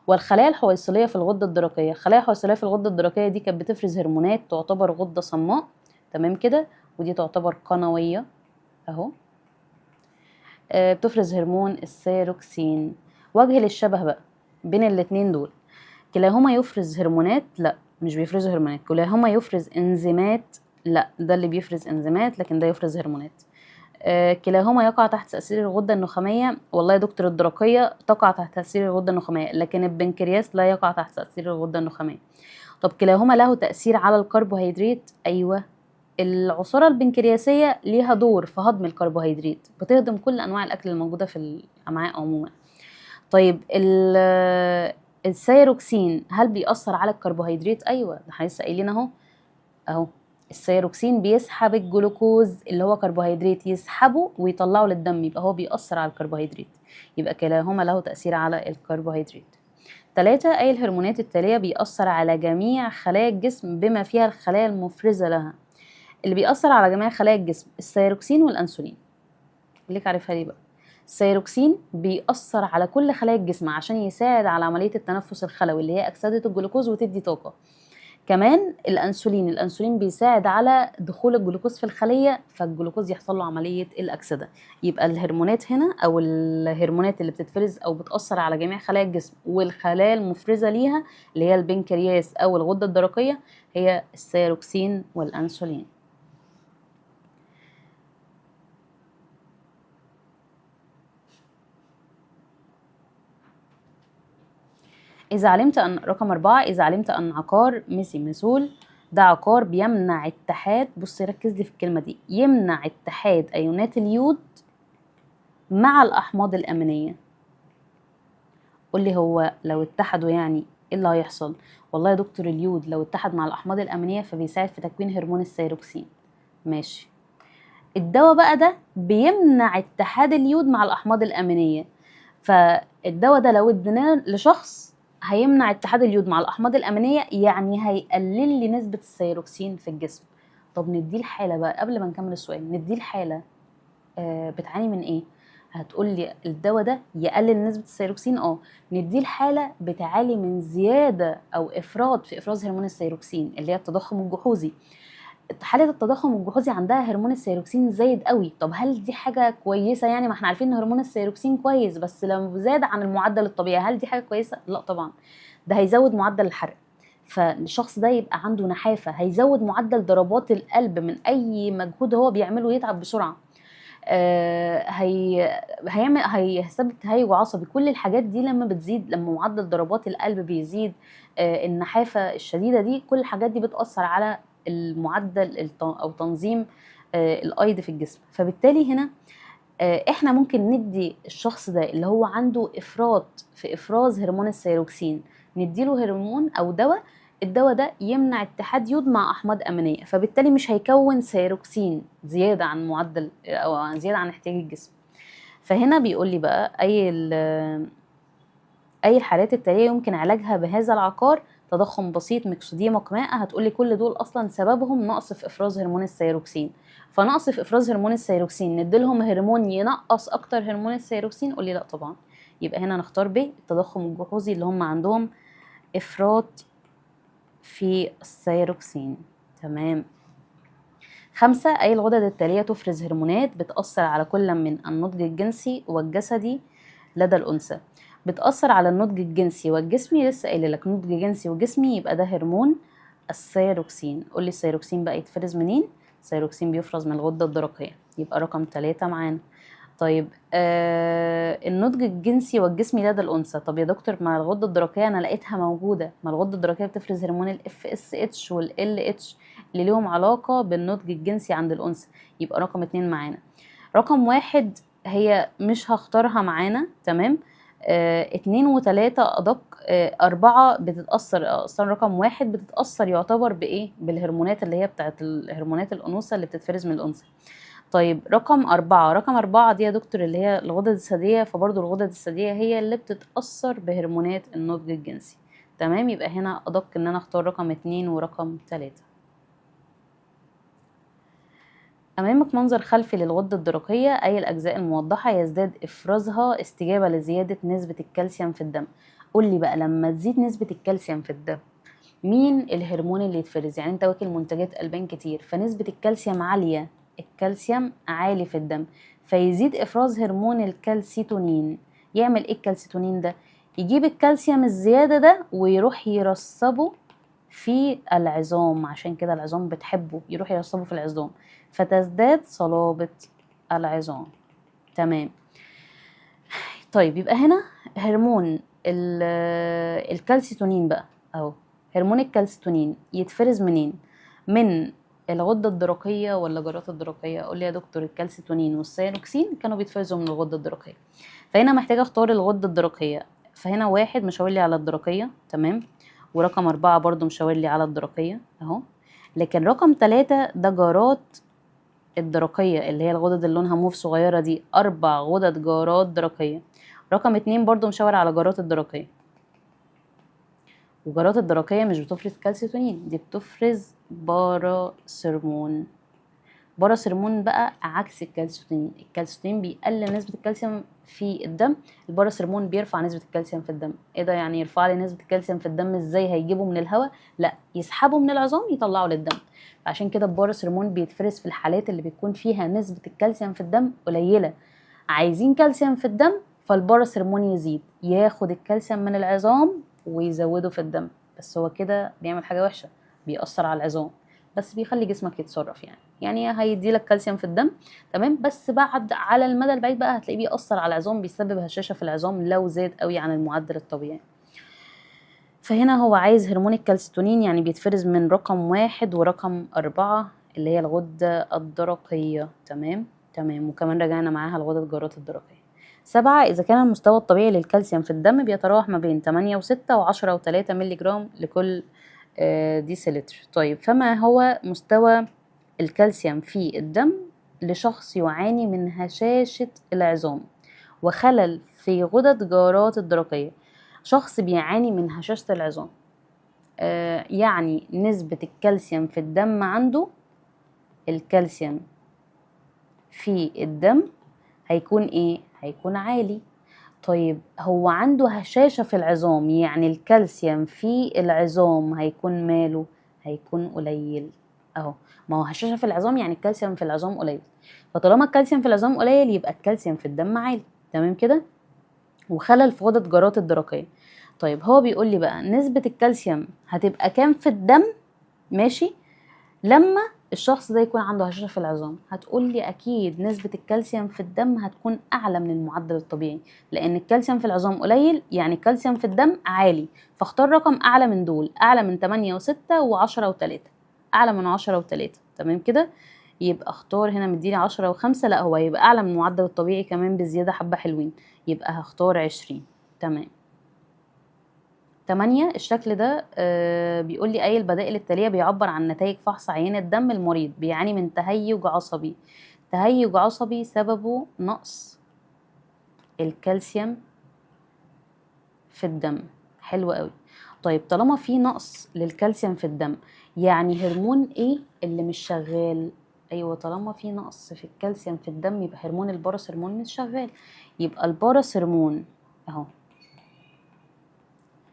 والخلايا الحويصلية في الغدة الدرقية. الخلايا الحويصلية في الغدة الدرقية دي كانت بتفرز هرمونات تعتبر غدة صماء، تمام كده، ودي تعتبر قنوية اهو. بتفرز هرمون الثيروكسين. وجه للشبه بقى بين الاتنين دول، كلاهما يفرز هرمونات، لا مش بيفرزوا هرمونات، كلاهما يفرز انزيمات لا، ده اللي بيفرز انزيمات، لكن ده يفرز هرمونات. كلاهما يقع تحت تأثير الغدة النخامية. والله يا دكتور الدرقية تقع تحت تأثير الغدة النخامية، لكن البنكرياس لا يقع تحت تأثير الغدة النخامية. طب كلاهما له تأثير على الكربوهيدرات. أيوة، العصارة البنكرياسية ليها دور في هضم الكربوهيدرات، بتهضم كل أنواع الأكل الموجودة في الأمعاء عموما. طيب السيروكسين هل بيأثر على الكربوهيدرات؟ أيوة، ده احنا لسه قايلين أهو السيروكسين بيسحب الجلوكوز اللي هو كربوهيدرات، يسحبه ويطلعه للدم، يبقى هو بيأثر على الكربوهيدرات. يبقى كلاهما له تأثير على الكربوهيدرات. 3. أي الهرمونات التالية بيأثر على جميع خلايا الجسم بما فيها الخلايا المفرزة لها. اللي بيأثر على جميع خلايا الجسم السيروكسين والأنسولين. ليك عارفها ليه بقى؟ السيروكسين بيأثر على كل خلايا الجسم عشان يساعد على عملية التنفس الخلوي اللي هي أكسدة الجلوكوز وتدي طاقة. كمان الأنسولين بيساعد على دخول الجلوكوز في الخلية، فالجلوكوز يحصل له عملية الأكسدة. يبقى الهرمونات هنا أو الهرمونات اللي بتتفرز أو بتأثر على جميع خلايا الجسم والخلايا المفرزة ليها اللي هي البنكرياس أو الغدة الدرقية هي السيروكسين والأنسولين. إذا علمت أن رقم 4 إذا علمت أن عقار ميثيميثول ده عقار بيمنع اتحاد، بص ركز لي في الكلمة دي، يمنع اتحاد أيونات اليود مع الأحماض الأمينية. قولي هو لو اتحدوا يعني إيه اللي هيحصل؟ والله يا دكتور اليود لو اتحد مع الأحماض الأمينية فبيساعد في تكوين هرمون السيروكسين. ماشي. الدواء بقى ده بيمنع اتحاد اليود مع الأحماض الأمينية، فالدواء ده لو اديناه لشخص هيمنع اتحاد اليود مع الأحماض الأمينية، يعني هيقلل لي نسبة السيروكسين في الجسم. طب نديه الحالة بقى قبل ما نكمل السؤال، نديه الحالة بتعاني من ايه؟ هتقولي الدواء ده يقلل نسبة السيروكسين. نديه الحالة بتعاني من زيادة أو إفراط في إفراز هرمون السيروكسين اللي هي التضخم الجحوظي. حالة التضخم الجحوظي عندها هرمون السيروكسين زايد قوي. طب هل دي حاجة كويسة؟ يعني ما احنا عارفين ان هرمون السيروكسين كويس، بس لو زاد عن المعدل الطبيعي هل دي حاجة كويسة؟ لا طبعا، ده هيزود معدل الحرق، فالشخص ده يبقى عنده نحافة، هيزود معدل ضربات القلب من اي مجهود هو بيعمله، يتعب بسرعة، هيسبب تهيج عصبي. كل الحاجات دي لما بتزيد، لما معدل ضربات القلب بيزيد، النحافة الشديدة دي، كل الحاجات دي بتأثر على المعدل أو تنظيم الأيض في الجسم. فبالتالي هنا احنا ممكن ندي الشخص ده اللي هو عنده إفراط في إفراز هرمون السيروكسين، نديله هرمون أو دواء، الدواء ده يمنع اتحاد يود مع أحماض أمينية، فبالتالي مش هيكون سيروكسين زيادة عن معدل أو زيادة عن احتياج الجسم. فهنا بيقول لي بقى أي الحالات التالية يمكن علاجها بهذا العقار: تضخم بسيط، ميكسوديما، قماءة. هتقولي كل دول أصلا سببهم نقص في إفراز هرمون السيروكسين، فنقص في إفراز هرمون السيروكسين نديلهم هرمون ينقص أكتر هرمون السيروكسين؟ قولي لأ طبعا. يبقى هنا نختار ب، التضخم الجحوظي اللي هم عندهم إفراط في السيروكسين. تمام. 5. أي الغدد التالية تفرز هرمونات بتأثر على كل من النضج الجنسي والجسدي لدى الأنثى؟ بتأثر على النضج الجنسي والجسمي، لسه قايله لك نضج جنسي وجسمي، يبقى ده هرمون السيروكسين. قولي السيروكسين بقى يتفرز منين؟ السيروكسين بيفرز من الغدة الدرقية، يبقى رقم 3 معانا. طيب النضج الجنسي والجسمي لدى الأنثى، طب يا دكتور ما الغدة الدرقية أنا لقيتها موجودة، ما الغدة الدرقية بتفرز هرمون ال FSH وال LH اللي ليهم علاقة بالنضج الجنسي عند الأنثى، يبقى رقم 2 معانا. رقم 1 هي مش هختارها معانا، تمام. 2 و3 أدق. 4 بتتأثر أصلا، رقم 1 بتتأثر يعتبر بإيه؟ بالهرمونات اللي هي بتاعت الهرمونات الأنوثة اللي بتتفرز من الأنثى. طيب رقم 4 دي يا دكتور اللي هي الغدد الثديية، فبرضو الغدد الثديية هي اللي بتتأثر بهرمونات النضج الجنسي. تمام، يبقى هنا أدق إن أنا أختار رقم 2 ورقم 3. أمامك منظر خلفي للغدة الدرقية، أي الأجزاء الموضحة يزداد إفرازها استجابة لزيادة نسبة الكالسيوم في الدم. قولي بقى لما تزيد نسبة الكالسيوم في الدم مين الهرمون اللي يتفرز؟ يعني انت واكل منتجات ألبان كتير فنسبة الكالسيوم عالية، الكالسيوم عالي في الدم، فيزيد إفراز هرمون الكالسيتونين. يعمل إيه الكالسيتونين ده؟ يجيب الكالسيوم الزيادة ده ويروح يرسبه في العظام، عشان كده العظام بتحبه، يروح يرسبه في العظام، فتزداد صلابة العظام. تمام. طيب يبقى هنا هرمون الكالسيتونين بقى اهو. هرمون الكالسيتونين يتفرز منين؟ من الغدة الدرقية ولا الجرات الدرقية؟ قول لي يا دكتور. الكالسيتونين والسيانوكسين كانوا بيتفرزوا من الغدة الدرقية، فهنا محتاجة اختار الغدة الدرقية. فهنا 1 مشاور لي على الدرقية، تمام، ورقم 4 برضو مشاور لي على الدرقية اهو. لكن رقم 3 ده جارات الدرقية، اللي هي الغدد اللي لونها موف صغيرة دي، 4 غدد جارات درقية. رقم 2 برضو مشاور على جارات الدرقية، وجارات الدرقية مش بتفرز كالسيتونين، دي بتفرز باراسيرمون. باراسيرمون بقى عكس الكالسيتونين. الكالسيتونين بيقلل نسبة الكالسيوم في الدم، الباراسيرمون بيرفع نسبة الكالسيوم في الدم. ايه ده يعني يرفع لي نسبة الكالسيوم في الدم ازاي؟ هيجيبه من الهواء؟ لا، يسحبه من العظام يطلعه للدم. عشان كده الباراسيرمون بيتفرز في الحالات اللي بيكون فيها نسبة الكالسيوم في الدم قليلة، عايزين كالسيوم في الدم، فالباراسيرمون يزيد ياخد الكالسيوم من العظام ويزوده في الدم. بس هو كده بيعمل حاجة وحشة، بيأثر على العظام، بس بيخلي جسمك يتصرف يعني هيدي لك كالسيوم في الدم، تمام، بس بعد على المدى البعيد بقى هتلاقيه بيأثر على العظام، بيسبب هشاشة في العظام لو زاد قوي عن المعدل الطبيعي. فهنا هو عايز هرمون الكالسيتونين، يعني بيتفرز من رقم 1 ورقم 4 اللي هي الغدة الدرقية. تمام. وكمان رجعنا معاها الغدة الجارات الدرقية. 7 إذا كان المستوى الطبيعي للكالسيوم في الدم بيتراوح ما بين 8 و6 و10 و3 مللي جرام لكل ديسيلتر. طيب فما هو مستوى الكالسيوم في الدم لشخص يعاني من هشاشة العظام وخلل في غدد جارات الدرقية؟ شخص بيعاني من هشاشة العظام، يعني نسبة الكالسيوم في الدم عنده، الكالسيوم في الدم هيكون ايه؟ هيكون عالي. طيب هو عنده هشاشة في العظام، يعني الكالسيوم في العظام هيكون ماله؟ هيكون قليل اهو. ما هو هشاشة في العظام يعني الكالسيوم في العظام قليل، فطالما الكالسيوم في العظام قليل يبقى الكالسيوم في الدم عالي. تمام كده. وخلل في غدد جارات الدرقية. طيب هو بيقول لي بقى نسبة الكالسيوم هتبقى كام في الدم؟ ماشي، لما الشخص ده يكون عنده هشاشة في العظام. هتقول لي أكيد نسبة الكالسيوم في الدم هتكون أعلى من المعدل الطبيعي، لأن الكالسيوم في العظام قليل يعني الكالسيوم في الدم عالي، فاختار رقم أعلى من دول، أعلى من 8 و6 و10 و3، أعلى من 10 و3. تمام كده. يبقى اختار هنا مديني 10 و5، لا هو يبقى أعلى من المعدل الطبيعي كمان بزيادة حبة حلوين، يبقى هختار 20. تمام. 8 الشكل ده بيقول لي أي البدائل التالية بيعبر عن نتائج فحص عينة دم المريض بيعاني من تهيج عصبي. تهيج عصبي سببه نقص الكالسيوم في الدم. حلو قوي. طيب طالما في نقص للكالسيوم في الدم، يعني هرمون ايه اللي مش شغال؟ ايوه، طالما في نقص في الكالسيوم في الدم يبقى هرمون الباراسيرمون مش شغال. يبقى الباراسيرمون اهو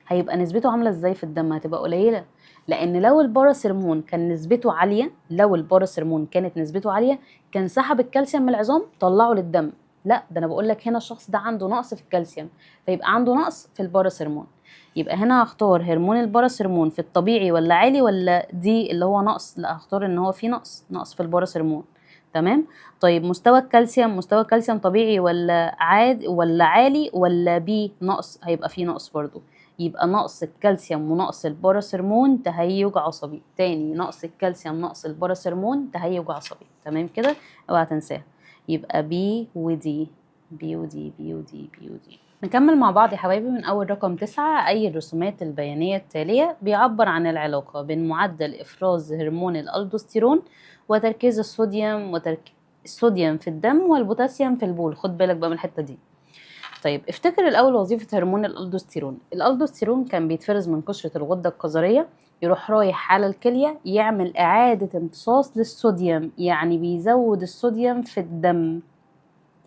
هيبقى نسبته عامله ازاي في الدم؟ هتبقى قليله، لان لو الباراسيرمون كان نسبته عاليه، لو الباراسيرمون كانت نسبته عاليه كان سحب الكالسيوم من العظام طلعه للدم. لا، ده انا بقول لك هنا الشخص ده عنده نقص في الكالسيوم، فيبقى عنده نقص في الباراسيرمون. يبقى هنا هختار هرمون الباراسيرمون في الطبيعي ولا عالي ولا دي اللي هو نقص؟ لا، هختار ان هو في نقص في الباراسيرمون. تمام. طيب مستوى الكالسيوم طبيعي ولا عالي ولا بي نقص؟ هيبقى فيه نقص برضو. يبقى نقص الكالسيوم ونقص الباراسيرمون تهيج عصبي. تاني، نقص الكالسيوم نقص الباراسيرمون تهيج عصبي. تمام كده، اوعى تنساها. يبقى بي ودي. نكمل مع بعض يا حبايبي من أول رقم 9. أي الرسومات البيانية التالية بيعبر عن العلاقة بين معدل إفراز هرمون الألدوستيرون وتركيز الصوديوم في الدم والبوتاسيوم في البول. خد بالك بقى من الحتة دي. طيب افتكر الأول وظيفة هرمون الألدوستيرون. الألدوستيرون كان بيتفرز من قشرة الغدة الكظرية، يروح رايح على الكلية يعمل إعادة امتصاص للصوديوم، يعني بيزود الصوديوم في الدم.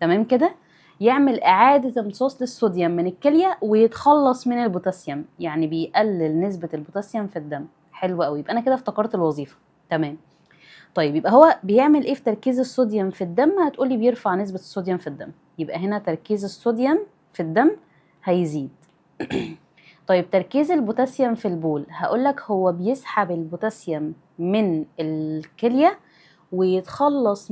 تمام كده. يعمل إعادة امتصاص للصوديوم من الكلية ويتخلص من البوتاسيوم، يعني بيقلل نسبة البوتاسيوم في الدم. حلو قوي، يبقى أنا كده افتكرت الوظيفة. تمام. طيب يبقى هو بيعمل ايه في تركيز الصوديوم في الدم؟ هتقولي بيرفع نسبة الصوديوم في الدم، يبقى هنا تركيز الصوديوم في الدم هيزيد. طيب تركيز البوتاسيوم في البول، هقولك هو بيسحب البوتاسيوم من الكلية ويتخلص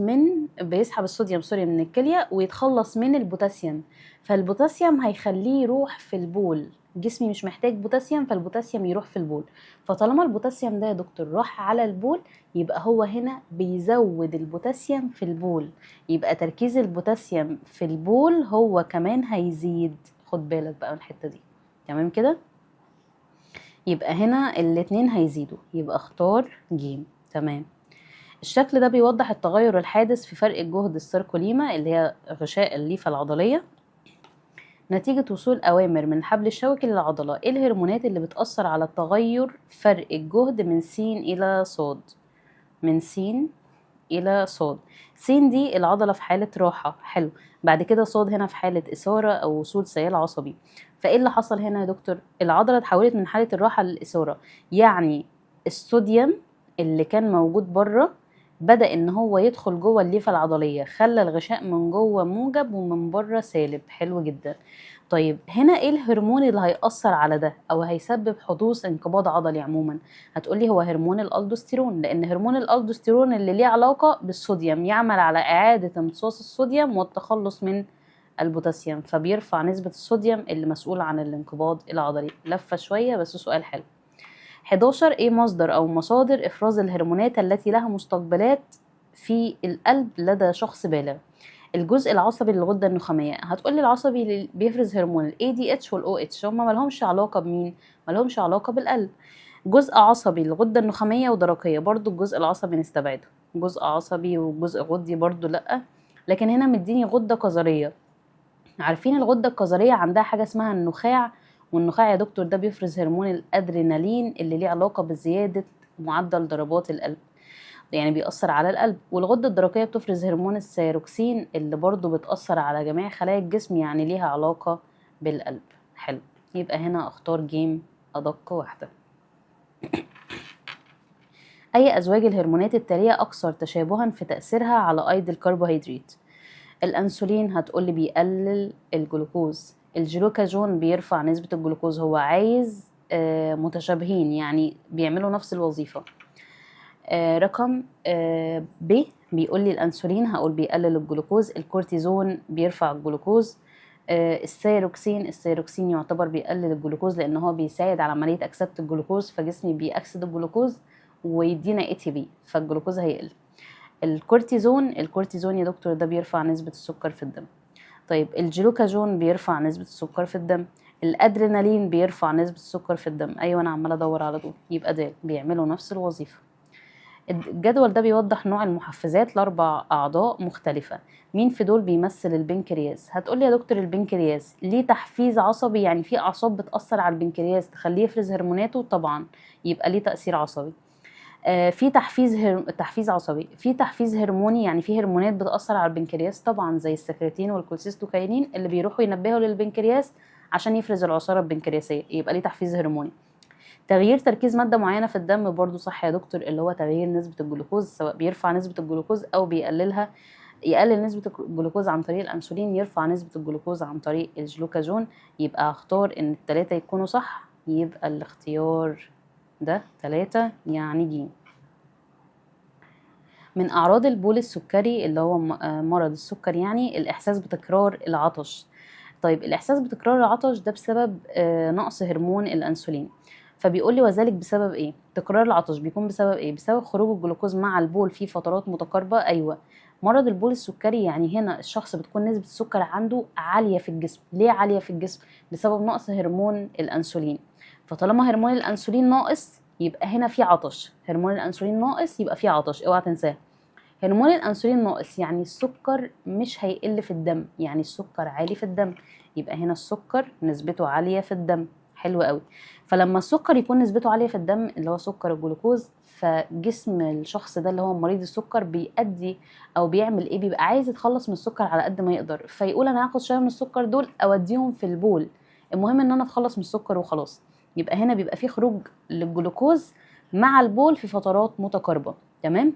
بيسحب الصوديوم من الكلية ويتخلص من البوتاسيوم، فالبوتاسيوم هيخليه يروح في البول، جسمي مش محتاج بوتاسيوم فالبوتاسيوم يروح في البول. فطالما البوتاسيوم ده يا دكتور راح على البول، يبقى هو هنا بيزود البوتاسيوم في البول، يبقى تركيز البوتاسيوم في البول هو كمان هيزيد. خد بالك بقى من الحتة دي، تمام كده؟ يبقى هنا الاتنين هيزيدوا، يبقى اختار ج. تمام. الشكل ده بيوضح التغير الحادث في فرق الجهد السيركوليما اللي هي غشاء الليفة العضلية نتيجة وصول أوامر من الحبل الشوكي للعضلة. إيه الهرمونات اللي بتأثر على تغير فرق الجهد من س إلى ص؟ من س إلى ص. س دي العضلة في حالة راحة، حلو. بعد كده ص هنا في حالة إثارة أو وصول سيال عصبي. فإيه اللي حصل هنا يا دكتور؟ العضلة اتحولت من حالة الراحة للإثارة، يعني الصوديوم اللي كان موجود بره بدأ إن هو يدخل جوه الليفة العضلية، خلى الغشاء من جوه موجب ومن بره سالب. حلو جدا. طيب هنا ايه الهرمون اللي هيأثر على ده او هيسبب حدوث انقباض عضلي عموما؟ هتقولي هو هرمون الالدوستيرون، لان هرمون الالدوستيرون اللي ليه علاقة بالصوديوم يعمل على اعادة امتصاص الصوديوم والتخلص من البوتاسيوم، فبيرفع نسبة الصوديوم اللي مسؤول عن الانقباض العضلي. لفة شوية بس سؤال حلو. 11 ايه مصدر او مصادر افراز الهرمونات التي لها مستقبلات في القلب لدى شخص بالغ؟ الجزء العصبي للغده النخاميه. هتقولي العصبي اللي بيفرز هرمون ال ADH وال OH، هما مالهمش علاقه بمين؟ مالهمش علاقه بالقلب. جزء عصبي للغده النخاميه ودرقيه، برضو الجزء العصبي نستبعده، جزء عصبي وجزء غدي برضو لا. لكن هنا مديني غده كظريه. عارفين الغده الكظريه عندها حاجه اسمها النخاع، والنخاع يا دكتور ده بيفرز هرمون الادرينالين اللي ليه علاقه بزياده معدل ضربات القلب، يعني بيأثر على القلب. والغدة الدرقية بتفرز هرمون الثيروكسين اللي برضو بتأثر على جميع خلايا الجسم، يعني ليها علاقة بالقلب. حلو. يبقى هنا اختار جيم أدق واحدة. أي أزواج الهرمونات التالية أكثر تشابها في تأثيرها على أيض الكربوهيدرات؟ الأنسولين هتقولي بيقلل الجلوكوز، الجلوكاجون بيرفع نسبة الجلوكوز، هو عايز متشابهين يعني بيعملوا نفس الوظيفة. رقم ب بيقول لي الانسولين هقول بيقلل الجلوكوز، الكورتيزون بيرفع الجلوكوز، السيروكسين يعتبر بيقلل الجلوكوز لان هو بيساعد على عمليه اكسبت الجلوكوز، فجسمي بيأكسد الجلوكوز ويدينا ATP فالجلوكوز هيقل. الكورتيزون يا دكتور ده بيرفع نسبه السكر في الدم. طيب الجلوكاجون بيرفع نسبه السكر في الدم، الادرينالين بيرفع نسبه السكر في الدم. ايوه انا عماله ادور على دول، يبقى ده بيعملوا نفس الوظيفه. الجدول ده بيوضح نوع المحفزات لأربع أعضاء مختلفة. مين في دول بيمثل البنكرياس؟ هتقولي يا دكتور البنكرياس ليه تحفيز عصبي، يعني في أعصاب بتأثر على البنكرياس تخليه يفرز هرموناته، طبعا يبقى ليه تأثير عصبي. في تحفيز عصبي، في تحفيز هرموني، يعني في هرمونات بتأثر على البنكرياس طبعا زي السكرتين والكولسيستوكاينين اللي بيروحوا ينبهوا للبنكرياس عشان يفرز العصارة البنكرياسية، يبقى ليه تحفيز هرموني. تغيير تركيز مادة معينة في الدم برضو صح يا دكتور، اللي هو تغيير نسبة الجلوكوز، سواء بيرفع نسبة الجلوكوز أو بيقللها. يقلل نسبة الجلوكوز عن طريق الأنسولين، يرفع نسبة الجلوكوز عن طريق الجلوكاجون. يبقى هختار إن التلاتة يكونوا صح، يبقى الاختيار ده 3 يعني ج. من أعراض البول السكري اللي هو مرض السكر، يعني الإحساس بتكرار العطش. طيب الإحساس بتكرار العطش ده بسبب نقص هرمون الأنسولين. فبيقول لي وذلك بسبب ايه؟ تكرار العطش بيكون بسبب ايه؟ بسبب خروج الجلوكوز مع البول في فترات متقاربه. ايوه مرض البول السكري، يعني هنا الشخص بتكون نسبه السكر عنده عاليه في الجسم. ليه عاليه في الجسم؟ بسبب نقص هرمون الانسولين. فطالما هرمون الانسولين ناقص يبقى هنا في عطش، هرمون الانسولين ناقص يبقى في عطش، اوعى تنساه. هرمون الانسولين ناقص يعني السكر مش هيقل في الدم، يعني السكر عالي في الدم، يبقى هنا السكر نسبته عاليه في الدم. حلو قوي. فلما السكر يكون نسبته عاليه في الدم اللي هو سكر الجلوكوز، فجسم الشخص ده اللي هو مريض السكر بيأدي او بيعمل ايه؟ بيبقى عايز يتخلص من السكر على قد ما يقدر، فيقول انا هاخد شويه من السكر دول اوديهم في البول، المهم ان انا اتخلص من السكر وخلاص. يبقى هنا بيبقى في خروج للجلوكوز مع البول في فترات متقاربه. تمام.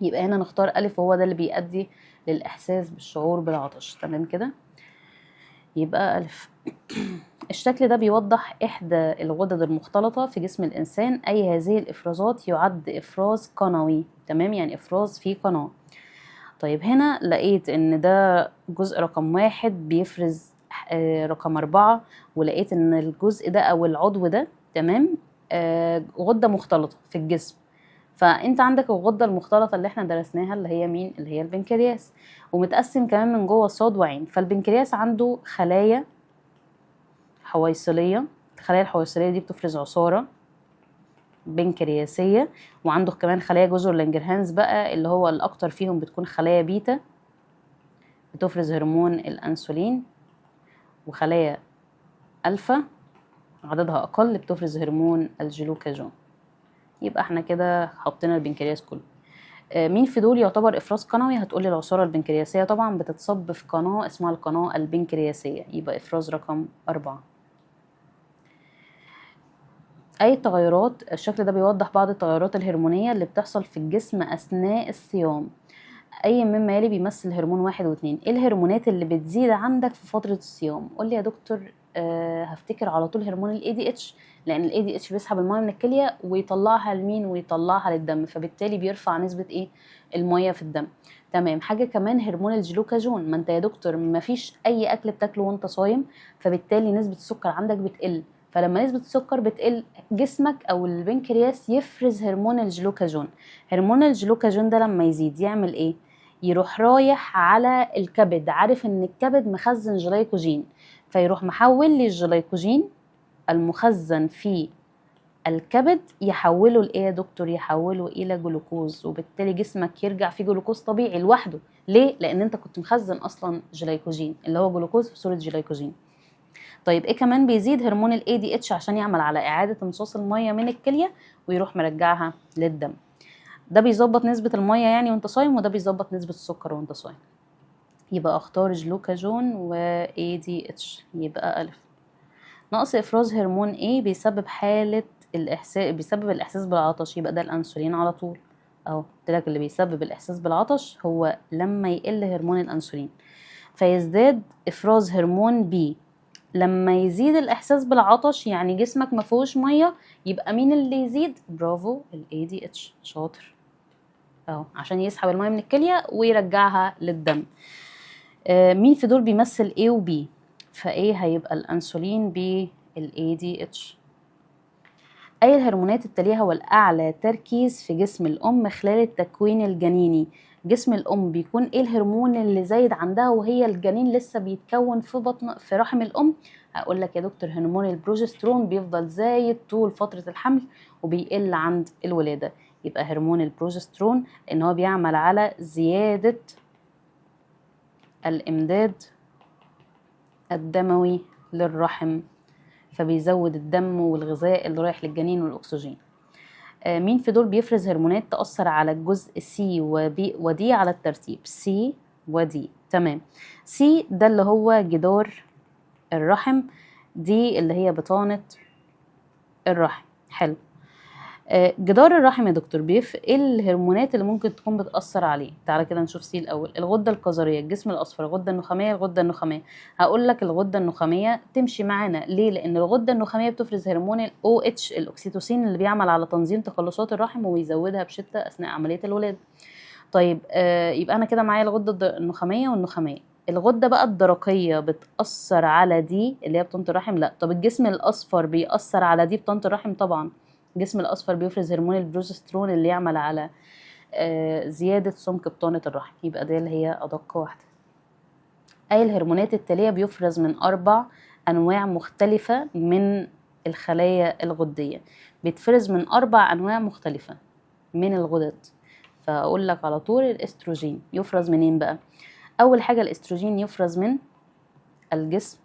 يبقى هنا نختار ألف، وهو ده اللي بيؤدي للإحساس بالشعور بالعطش. تمام كده. يبقى ألف. الشكل ده بيوضح إحدى الغدد المختلطة في جسم الإنسان، أي هذه الإفرازات يعد إفراز قنوي. تمام، يعني إفراز في قناة. طيب هنا لقيت إن ده جزء رقم 1 بيفرز رقم 4، ولقيت إن الجزء ده أو العضو ده تمام غدة مختلطة في الجسم. فأنت عندك الغدة المختلطة اللي احنا درسناها اللي هي مين؟ اللي هي البنكرياس، ومتقسم كمان من جوه صاد وعين. فالبنكرياس عنده خلايا حويصلية، الخلايا الحويصلية دي بتفرز عصارة بنكرياسية، وعنده كمان خلايا جزر لانجرهانز بقى اللي هو الأكتر فيهم بتكون خلايا بيتا بتفرز هرمون الأنسولين، وخلايا ألفا عددها أقل بتفرز هرمون الجلوكاجون. يبقى احنا كده حطينا البنكرياس كله. مين في دول يعتبر إفراز قنوي؟ هتقولي العصارة البنكرياسية طبعا، بتتصب في قناة اسمها القناة البنكرياسية، يبقى إفراز رقم 4. أي تغيرات، الشكل ده بيوضح بعض التغيرات الهرمونية اللي بتحصل في الجسم أثناء الصيام. أي مما يلي بيمثل هرمون 1 و2. إيه الهرمونات اللي بتزيد عندك في فترة الصيام؟ قولي يا دكتور. هفتكر على طول هرمون ال ADH، لأن ال ADH بيسحب المية من الكلية ويطلعها لمين؟ ويطلعها للدم، فبالتالي بيرفع نسبة إيه؟ المية في الدم. تمام. حاجة كمان هرمون الجلوكاجون، ما انت يا دكتور مفيش أي أكل بتاكله وانت صايم، فبالتالي نسبة السكر عندك بتقل، فلما نسبة السكر بتقل جسمك أو البنكرياس يفرز هرمون الجلوكاجون. هرمون الجلوكاجون ده لما يزيد يعمل إيه؟ يروح رايح على الكبد، عارف ان الكبد مخزن جليكوجين، فيروح محول للجليكوجين المخزن في الكبد يحوله لايه يا دكتور؟ يحوله الى جلوكوز، وبالتالي جسمك يرجع فيه جلوكوز طبيعي لوحده. ليه؟ لان انت كنت مخزن اصلا جليكوجين اللي هو جلوكوز في صورة جليكوجين. طيب ايه كمان بيزيد؟ هرمون ال ADH عشان يعمل على اعادة امتصاص المية من الكلية ويروح مرجعها للدم. ده بيظبط نسبة المية يعني وانت صايم، وده بيظبط نسبة السكر وانت صايم. يبقى اختار جلوكاجون و ADH. يبقى ألف. نقص إفراز هرمون A بيسبب حالة بيسبب الإحساس بالعطش، يبقى ده الأنسولين على طول. أهو قلتلك اللي بيسبب الإحساس بالعطش هو لما يقل هرمون الأنسولين، فيزداد إفراز هرمون B. لما يزيد الإحساس بالعطش يعني جسمك مفيهوش مية، يبقى مين اللي يزيد؟ برافو، ال ADH. شاطر اهو، عشان يسحب المية من الكلية ويرجعها للدم. مين في دول بيمثل A و B؟ فA هيبقى الأنسولين، B ال ADH. أي الهرمونات التالية هو الأعلى تركيز في جسم الأم خلال التكوين الجنيني؟ جسم الأم بيكون إيه الهرمون اللي زايد عندها وهي الجنين لسه بيتكون في رحم الأم؟ هقول لك يا دكتور هرمون البروجسترون بيفضل زايد طول فترة الحمل وبيقل عند الولادة. يبقى هرمون البروجسترون لأن هو بيعمل على زيادة الإمداد الدموي للرحم، فبيزود الدم والغذاء اللي رايح للجنين والأكسجين. مين في دول بيفرز هرمونات تأثر على الجزء سي ودي على الترتيب؟ سي ودي. تمام. سي ده اللي هو جدار الرحم، دي اللي هي بطانة الرحم. حلو. جدار الرحم يا دكتور ايه الهرمونات اللي ممكن تكون بتأثر عليه؟ تعالى كده نشوف سي الأول. الغدة الكظرية، الجسم الأصفر، الغدة النخامية، الغدة النخامية. هقول لك الغدة النخامية تمشي معانا ليه؟ لأن الغدة النخامية بتفرز هرمون ال OH الأكسيتوسين اللي بيعمل على تنظيم تقلصات الرحم ويزودها بشدة أثناء عملية الولادة. طيب يبقى أنا كده معايا الغدة النخامية والنخامية. الغدة بقى الدرقية بتأثر على دي اللي هي بطانة الرحم؟ لا. طب الجسم الأصفر بيأثر على دي بطانة الرحم؟ طبعا. الجسم الأصفر بيفرز هرمون البروجسترون اللي يعمل على زيادة سمك بطانة الرحم، يبقى ده اللي هي أدق واحدة. أي الهرمونات التالية بيفرز من 4 أنواع مختلفة من الخلايا الغدية؟ بيتفرز من 4 أنواع مختلفة من الغدد. فأقول لك على طول الإستروجين يفرز منين بقى؟ أول حاجة الإستروجين يفرز من الجسم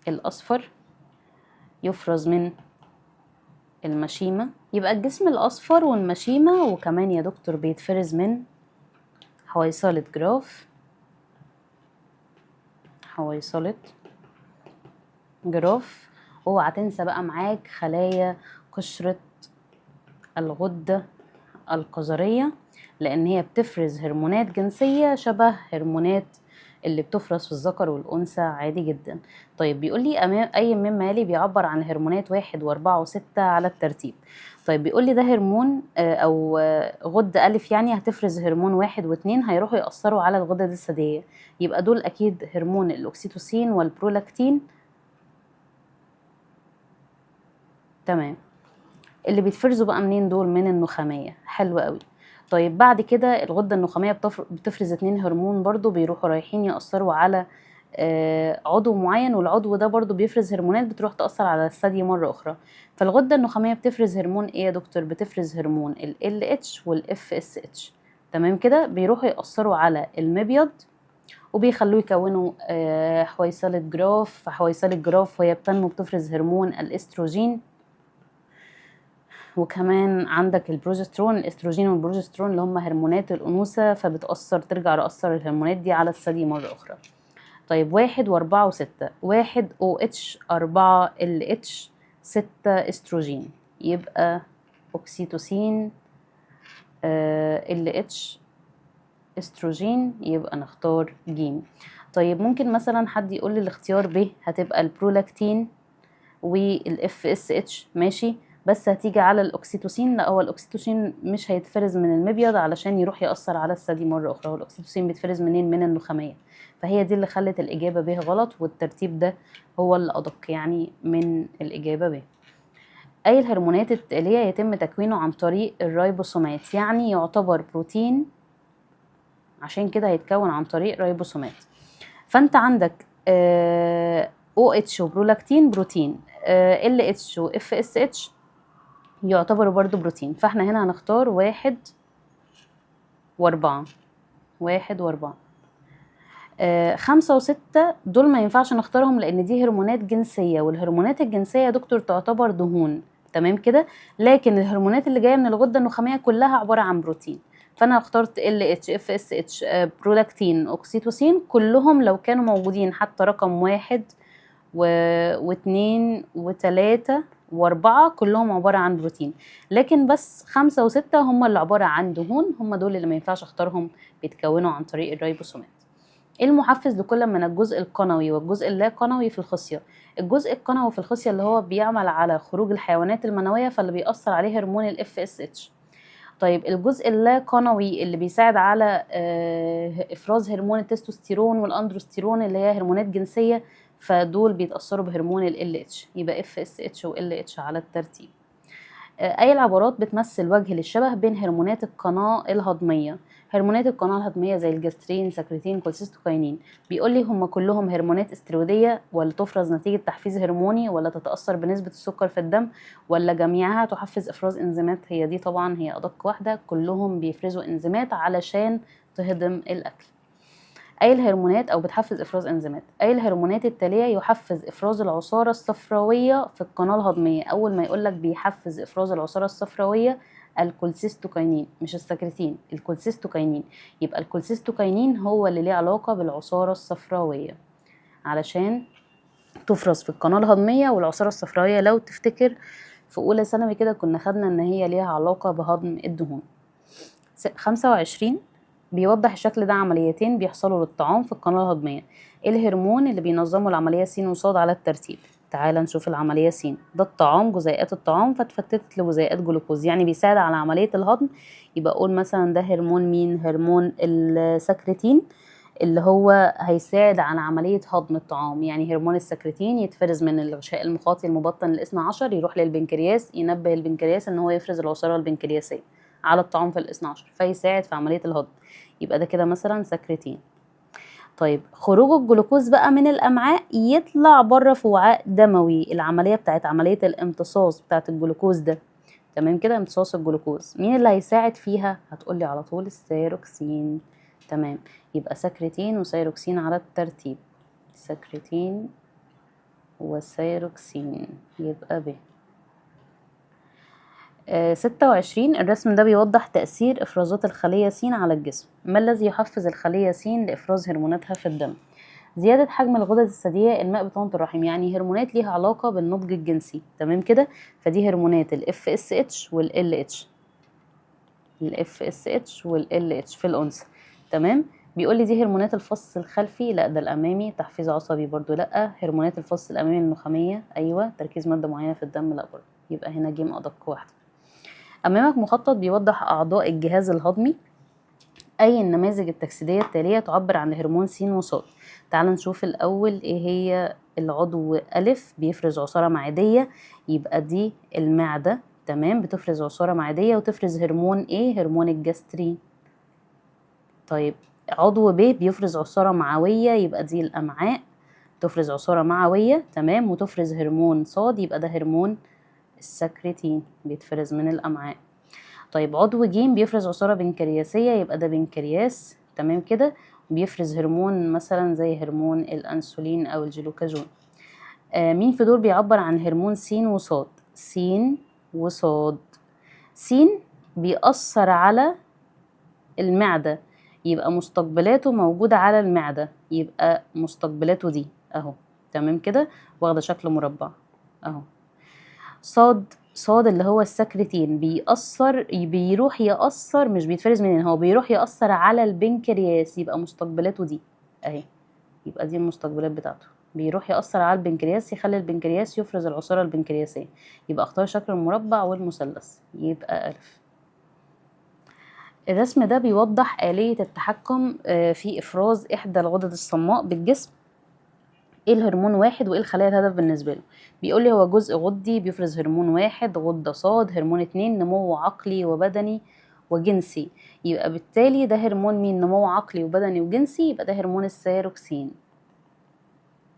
الأصفر، يفرز من المشيمة. يبقى الجسم الأصفر والمشيمة، وكمان يا دكتور بيتفرز من حويصلة جراف، حويصلة جراف. اوعى تنسى بقى معاك خلايا قشرة الغدة القذرية، لأن هي بتفرز هرمونات جنسية شبه هرمونات اللي بتفرز في الذكر والأنثى عادي جدا. طيب بيقول لي أي مما يلي بيعبر عن هرمونات 1 و4 و6 على الترتيب. طيب بيقول لي ده هرمون أو غدة ألف يعني هتفرز هرمون 1 و2 هيروحوا يأثروا على الغدد الثديية، يبقى دول أكيد هرمون الأكسيتوسين والبرولاكتين. تمام. اللي بيتفرزوا بقى منين دول؟ من النخامية. حلو قوي. طيب بعد كده الغدة النخامية بتفرز 2 هرمون برضو بيروحوا رايحين يأثروا على عضو معين، والعضو ده برضو بيفرز هرمونات بتروح تأثر على الثدي مرة أخرى. فالغدة النخامية بتفرز هرمون إيه يا دكتور؟ بتفرز هرمون ال LH وال FSH. تمام كده. بيروحوا يأثروا على المبيض وبيخلوه يكونوا حويصلة جراف. فحويصلة جراف وهي بتنمو بتفرز هرمون الاستروجين، وكمان عندك البروجسترون. الاستروجين والبروجسترون اللي هم هرمونات الأنوثة، ترجع تأثر الهرمونات دي على الثدي مرة أخرى. طيب 1 و4 و6، 1 OH 4 LH 6 استروجين، يبقى أكسيتوسين LH استروجين، يبقى نختار ج. طيب ممكن مثلا حد يقول لي الاختيار ب هتبقى البرولاكتين والإف اس اتش، ماشي، بس هتيجي على الأكسيتوسين. لا، هو الأكسيتوسين مش هيتفرز من المبيض علشان يروح يأثر على الثدي مرة أخرى. والأكسيتوسين بيتفرز منين؟ من النخامية. فهي دي اللي خلت الإجابة ب غلط، والترتيب ده هو الأدق يعني من الإجابة ب. أي الهرمونات التالية يتم تكوينه عن طريق الريبوسومات؟ يعني يعتبر بروتين، عشان كده هيتكون عن طريق ريبوسومات. فأنت عندك OH وبرولاكتين بروتين، LH و FSH يعتبروا برضو بروتين. فاحنا هنا هنختار 1 و4. 1 و4. 5 و6 دول ما ينفعش نختارهم لأن دي هرمونات جنسية، والهرمونات الجنسية يا دكتور تعتبر دهون. تمام كده. لكن الهرمونات اللي جاية من الغدة النخامية كلها عبارة عن بروتين. فأنا اخترت LH FSH برولاكتين أكسيتوسين، كلهم لو كانوا موجودين حتى رقم 1 و2 و3 و4 كلهم عبارة عن بروتين. لكن بس 5 و6 هم اللي عبارة عن دهون، هم دول اللي ما ينفعش اختارهم، بيتكونوا عن طريق الريبوسومات. المحفز لكل من الجزء القنوي والجزء اللا قنوي في الخصية. الجزء القنوي في الخصية اللي هو بيعمل على خروج الحيوانات المنوية، فاللي بيأثر عليه هرمون ال FSH. طيب الجزء اللا قنوي اللي بيساعد على إفراز هرمون التستوستيرون والأندروستيرون اللي هي هرمونات جنسية، فدول بيتأثروا بهرمون ال LH، يبقى FSH و LH على الترتيب. أي العبارات بتمثل وجه للشبه بين هرمونات القناة الهضمية؟ هرمونات القناة الهضمية زي الجسترين، سكرتين، كولسيستوكاينين. بيقول لي هم كلهم هرمونات استرويدية، ولا تفرز نتيجة تحفيز هرموني، ولا تتأثر بنسبة السكر في الدم، ولا جميعها تحفز إفراز إنزيمات؟ هي دي طبعا هي أدق واحدة، كلهم بيفرزوا إنزيمات علشان تهضم الأكل. أي الهرمونات أو بتحفز إفراز إنزيمات. أي الهرمونات التالية يحفز إفراز العصارة الصفراوية في القناة الهضمية؟ أول ما يقولك بيحفز إفراز العصارة الصفراوية الكولسيستوكاينين، مش السكرتين، الكولسيستوكاينين. يبقى الكولسيستوكاينين هو اللي ليه علاقة بالعصارة الصفراوية علشان تفرز في القناة الهضمية. والعصارة الصفراوية لو تفتكر في أولى ثانوي كده كنا خدنا إن هي ليها علاقة بهضم الدهون. 25 بيوضح الشكل ده عمليتين بيحصلوا للطعام في القناة الهضمية. ايه الهرمون اللي بينظموا العملية س وص على الترتيب؟ تعال نشوف العملية س. ده الطعام، جزيئات الطعام فتفتت لجزيئات جلوكوز، يعني بيساعد على عملية الهضم. يبقى اقول مثلا ده هرمون مين؟ هرمون السكرتين، اللي هو هيساعد على عملية هضم الطعام. يعني هرمون السكرتين يتفرز من الغشاء المخاطي المبطن الاثنى عشر، يروح للبنكرياس، ينبه البنكرياس ان هو يفرز العصارة البنكرياسية على الطعام في الاثنى عشر، فيساعد في عملية الهضم. يبقى ده كده مثلا سكرتين. طيب خروج الجلوكوز بقى من الأمعاء يطلع بره في وعاء دموي، العملية بتاعت عملية الامتصاص بتاعت الجلوكوز ده. تمام كده، امتصاص الجلوكوز مين اللي هيساعد فيها؟ هتقولي على طول السيروكسين. تمام، يبقى سكرتين وسيروكسين على الترتيب، سكرتين وسيروكسين، يبقى ب. 26 الرسم ده بيوضح تأثير إفرازات الخلية س على الجسم. ما الذي يحفز الخلية س لإفراز هرموناتها في الدم؟ زيادة حجم الغدد الثديية، الماء بطانة الرحم، يعني هرمونات ليها علاقة بالنضج الجنسي. تمام كده، فدي هرمونات ال FSH وال LH، ال FSH وال LH في الأنثى. تمام، بيقول لي دي هرمونات الفص الخلفي، لا ده الامامي. تحفيز عصبي برضو لا. هرمونات الفص الامامي النخاميه ايوه. تركيز ماده معينه في الدم لا برضو. يبقى هنا جيم ادق واحده. امامك مخطط بيوضح اعضاء الجهاز الهضمي. اي النماذج التجسيديه التاليه تعبر عن هرمون س وص؟ تعال نشوف الاول ايه هي. العضو الف بيفرز عصاره معديه، يبقى دي المعده. تمام، بتفرز عصاره معديه وتفرز هرمون ايه؟ هرمون الجسترين. طيب عضو ب بيفرز عصاره معويه، يبقى دي الامعاء، تفرز عصاره معويه. تمام، وتفرز هرمون ص، يبقى ده هرمون السكرتين بيتفرز من الامعاء. طيب عضو ج بيفرز عصارة بنكرياسية، يبقى ده بنكرياس. تمام كده، بيفرز هرمون مثلا زي هرمون الأنسولين أو الجلوكاجون. مين في دول بيعبر عن هرمون س وصاد؟ س وصاد. س بيأثر على المعدة، يبقى مستقبلاته موجودة على المعدة، يبقى مستقبلاته دي اهو. تمام كده، واخدة شكل مربع اهو. صاد اللي هو السكرتين بيروح يأثر، مش بيتفرز منين، هو بيروح يأثر على البنكرياس، يبقى مستقبلاته دي اهي. يبقى دي المستقبلات بتاعته، بيروح يأثر على البنكرياس، يخلي البنكرياس يفرز العصارة البنكرياسية. يبقى اختار شكل المربع والمثلث، يبقى ألف. الرسم ده بيوضح آلية التحكم في إفراز إحدى الغدد الصماء بالجسم. ايه الهرمون واحد وايه الخلايا الهدف بالنسبه له؟ بيقول لي هو جزء غدي بيفرز هرمون واحد غده صاد، هرمون 2 نمو عقلي وبدني وجنسي. يبقى بالتالي ده هرمون مين؟ نمو عقلي وبدني وجنسي، يبقى ده هرمون الثيروكسين.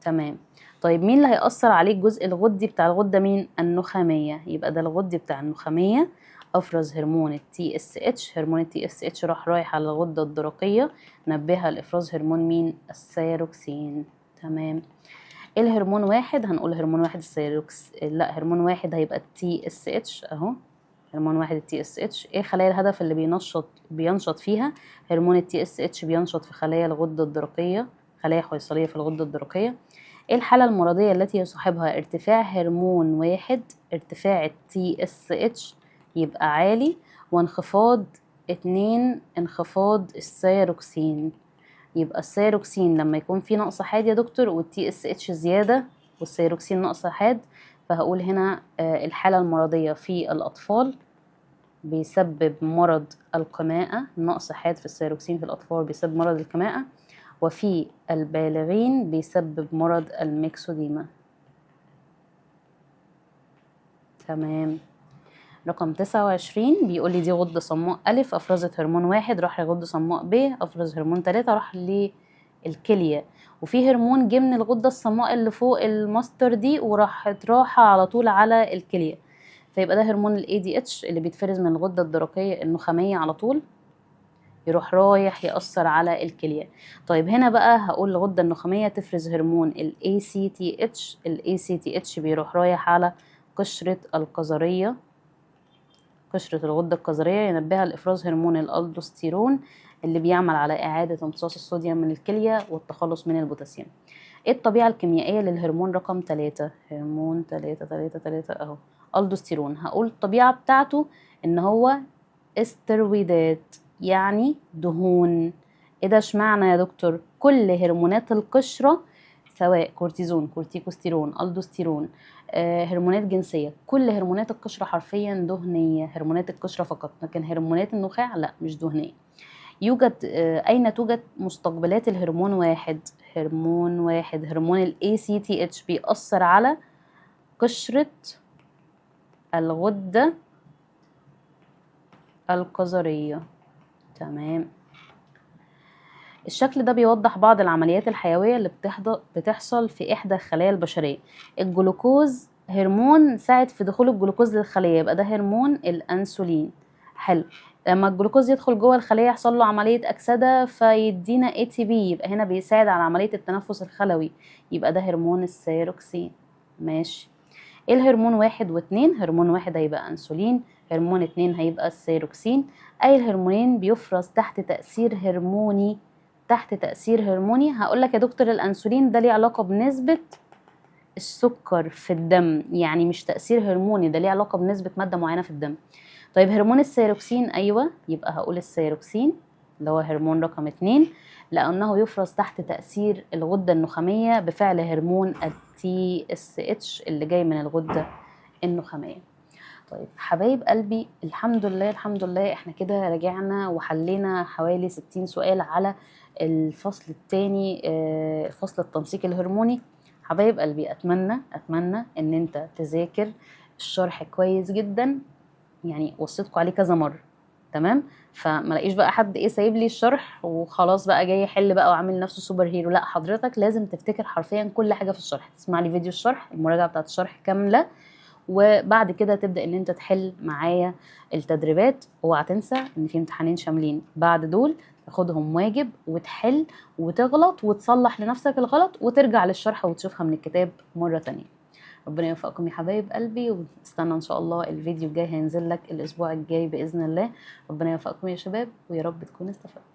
تمام. طيب مين اللي هيأثر عليه الجزء الغدي بتاع الغده؟ مين؟ النخاميه. يبقى ده الغدي بتاع النخاميه، افرز هرمون التي اس اتش. هرمون التي اس اتش رايح على الغده الدرقيه، نبهها لافراز هرمون مين؟ الثيروكسين. تمام. ايه الهرمون واحد؟ هنقول هرمون واحد لا، هرمون واحد هيبقى التي اس اتش اهو. هرمون واحد التي اس اتش. ايه خلايا الهدف اللي بينشط فيها؟ هرمون التي اس اتش بينشط في خلايا الغده الدرقيه، خلايا حويصليه في الغده الدرقيه. ايه الحاله المرضيه التي يصاحبها ارتفاع هرمون واحد؟ ارتفاع التي اس اتش يبقى عالي، وانخفاض 2 انخفاض الثيروكسين. يبقى الثيروكسين لما يكون في نقص حاد يا دكتور، والتي اس اتش زياده والثيروكسين نقص حاد، فهقول هنا الحاله المرضيه في الاطفال بيسبب مرض القماءه. نقص حاد في الثيروكسين في الاطفال بيسبب مرض القماءه، وفي البالغين بيسبب مرض الميكسوديما. تمام. رقم 29 بيقول لي دي غدة صماء ألف أفرزت هرمون واحد، راح لغدة صماء ب أفرز هرمون 3 راح للكلية، وفي هرمون جه من الغدة الصماء اللي فوق الماستر دي وراحت راحة على طول على الكلية، فيبقى ده هرمون ال ADH اللي بيتفرز من الغدة الدرقية النخامية على طول، يروح رايح يأثر على الكلية. طيب هنا بقى هقول الغدة النخامية تفرز هرمون ال ACTH. ال ACTH بيروح رايح على قشرة القذرية، قشرة الغدة القذرية، ينبهها لإفراز هرمون الألدوستيرون اللي بيعمل على إعادة امتصاص الصوديوم من الكلية والتخلص من البوتاسيوم. ايه الطبيعة الكيميائية للهرمون رقم 3؟ هرمون 3 اهو ألدوستيرون. هقول الطبيعة بتاعته ان هو استرويدات، يعني دهون. ايه ده اشمعنى يا دكتور؟ كل هرمونات القشرة سواء كورتيزون، كورتيكوستيرون، ألدوستيرون، هرمونات جنسية، كل هرمونات القشرة حرفيا دهنية، هرمونات القشرة فقط، لكن هرمونات النخاع لا مش دهنية. يوجد أين توجد مستقبلات الهرمون واحد؟ هرمون واحد هرمون ال ACTH بيأثر على قشرة الغدة القذرية. تمام. الشكل ده بيوضح بعض العمليات الحيوية اللي بتحصل في إحدى الخلايا البشرية. الجلوكوز هرمون ساعد في دخول الجلوكوز للخلية، يبقى ده هرمون الأنسولين. حلو. لما الجلوكوز يدخل جوه الخلية يحصل له عملية أكسدة فيدينا ATP، يبقى هنا بيساعد على عملية التنفس الخلوي، يبقى ده هرمون الثيروكسين. ماشي. ايه الهرمون واحد واتنين؟ هرمون واحد هيبقى أنسولين، هرمون 2 هيبقى الثيروكسين. أي الهرمونين بيفرز تحت تأثير هرموني؟ تحت تأثير هرموني هقول لك يا دكتور الأنسولين ده ليه علاقة بنسبة السكر في الدم، يعني مش تأثير هرموني، ده ليه علاقة بنسبة مادة معينة في الدم. طيب هرمون الثيروكسين أيوة، يبقى هقول الثيروكسين اللي هو هرمون رقم 2. لأنه يفرز تحت تأثير الغدة النخامية بفعل هرمون TSH اللي جاي من الغدة النخامية. طيب حبايب قلبي، الحمد لله الحمد لله احنا كده رجعنا وحلينا حوالي 60 سؤال على الفصل الثاني، الفصل التنسيق الهرموني. حبايب قلبي اتمنى ان انت تذاكر الشرح كويس جدا، يعني وصيتكم عليه كذا مره، تمام؟ فما لاقيش بقى حد سايب لي الشرح وخلاص بقى جاي يحل بقى وعامل نفسه سوبر هيرو. لا، حضرتك لازم تفتكر حرفيا كل حاجه في الشرح، تسمع لي فيديو الشرح، المراجعه بتاعت الشرح كامله، وبعد كده تبدا ان انت تحل معايا التدريبات. اوعى تنسى ان في امتحانين شاملين بعد دول، تاخدهم واجب وتحل وتغلط وتصلح لنفسك الغلط وترجع للشرح وتشوفها من الكتاب مره تانية. ربنا يوفقكم يا حبايب قلبي، واستنى ان شاء الله الفيديو الجاي هينزل لك الاسبوع الجاي باذن الله. ربنا يوفقكم يا شباب، ويا رب تكونوا استفدتوا.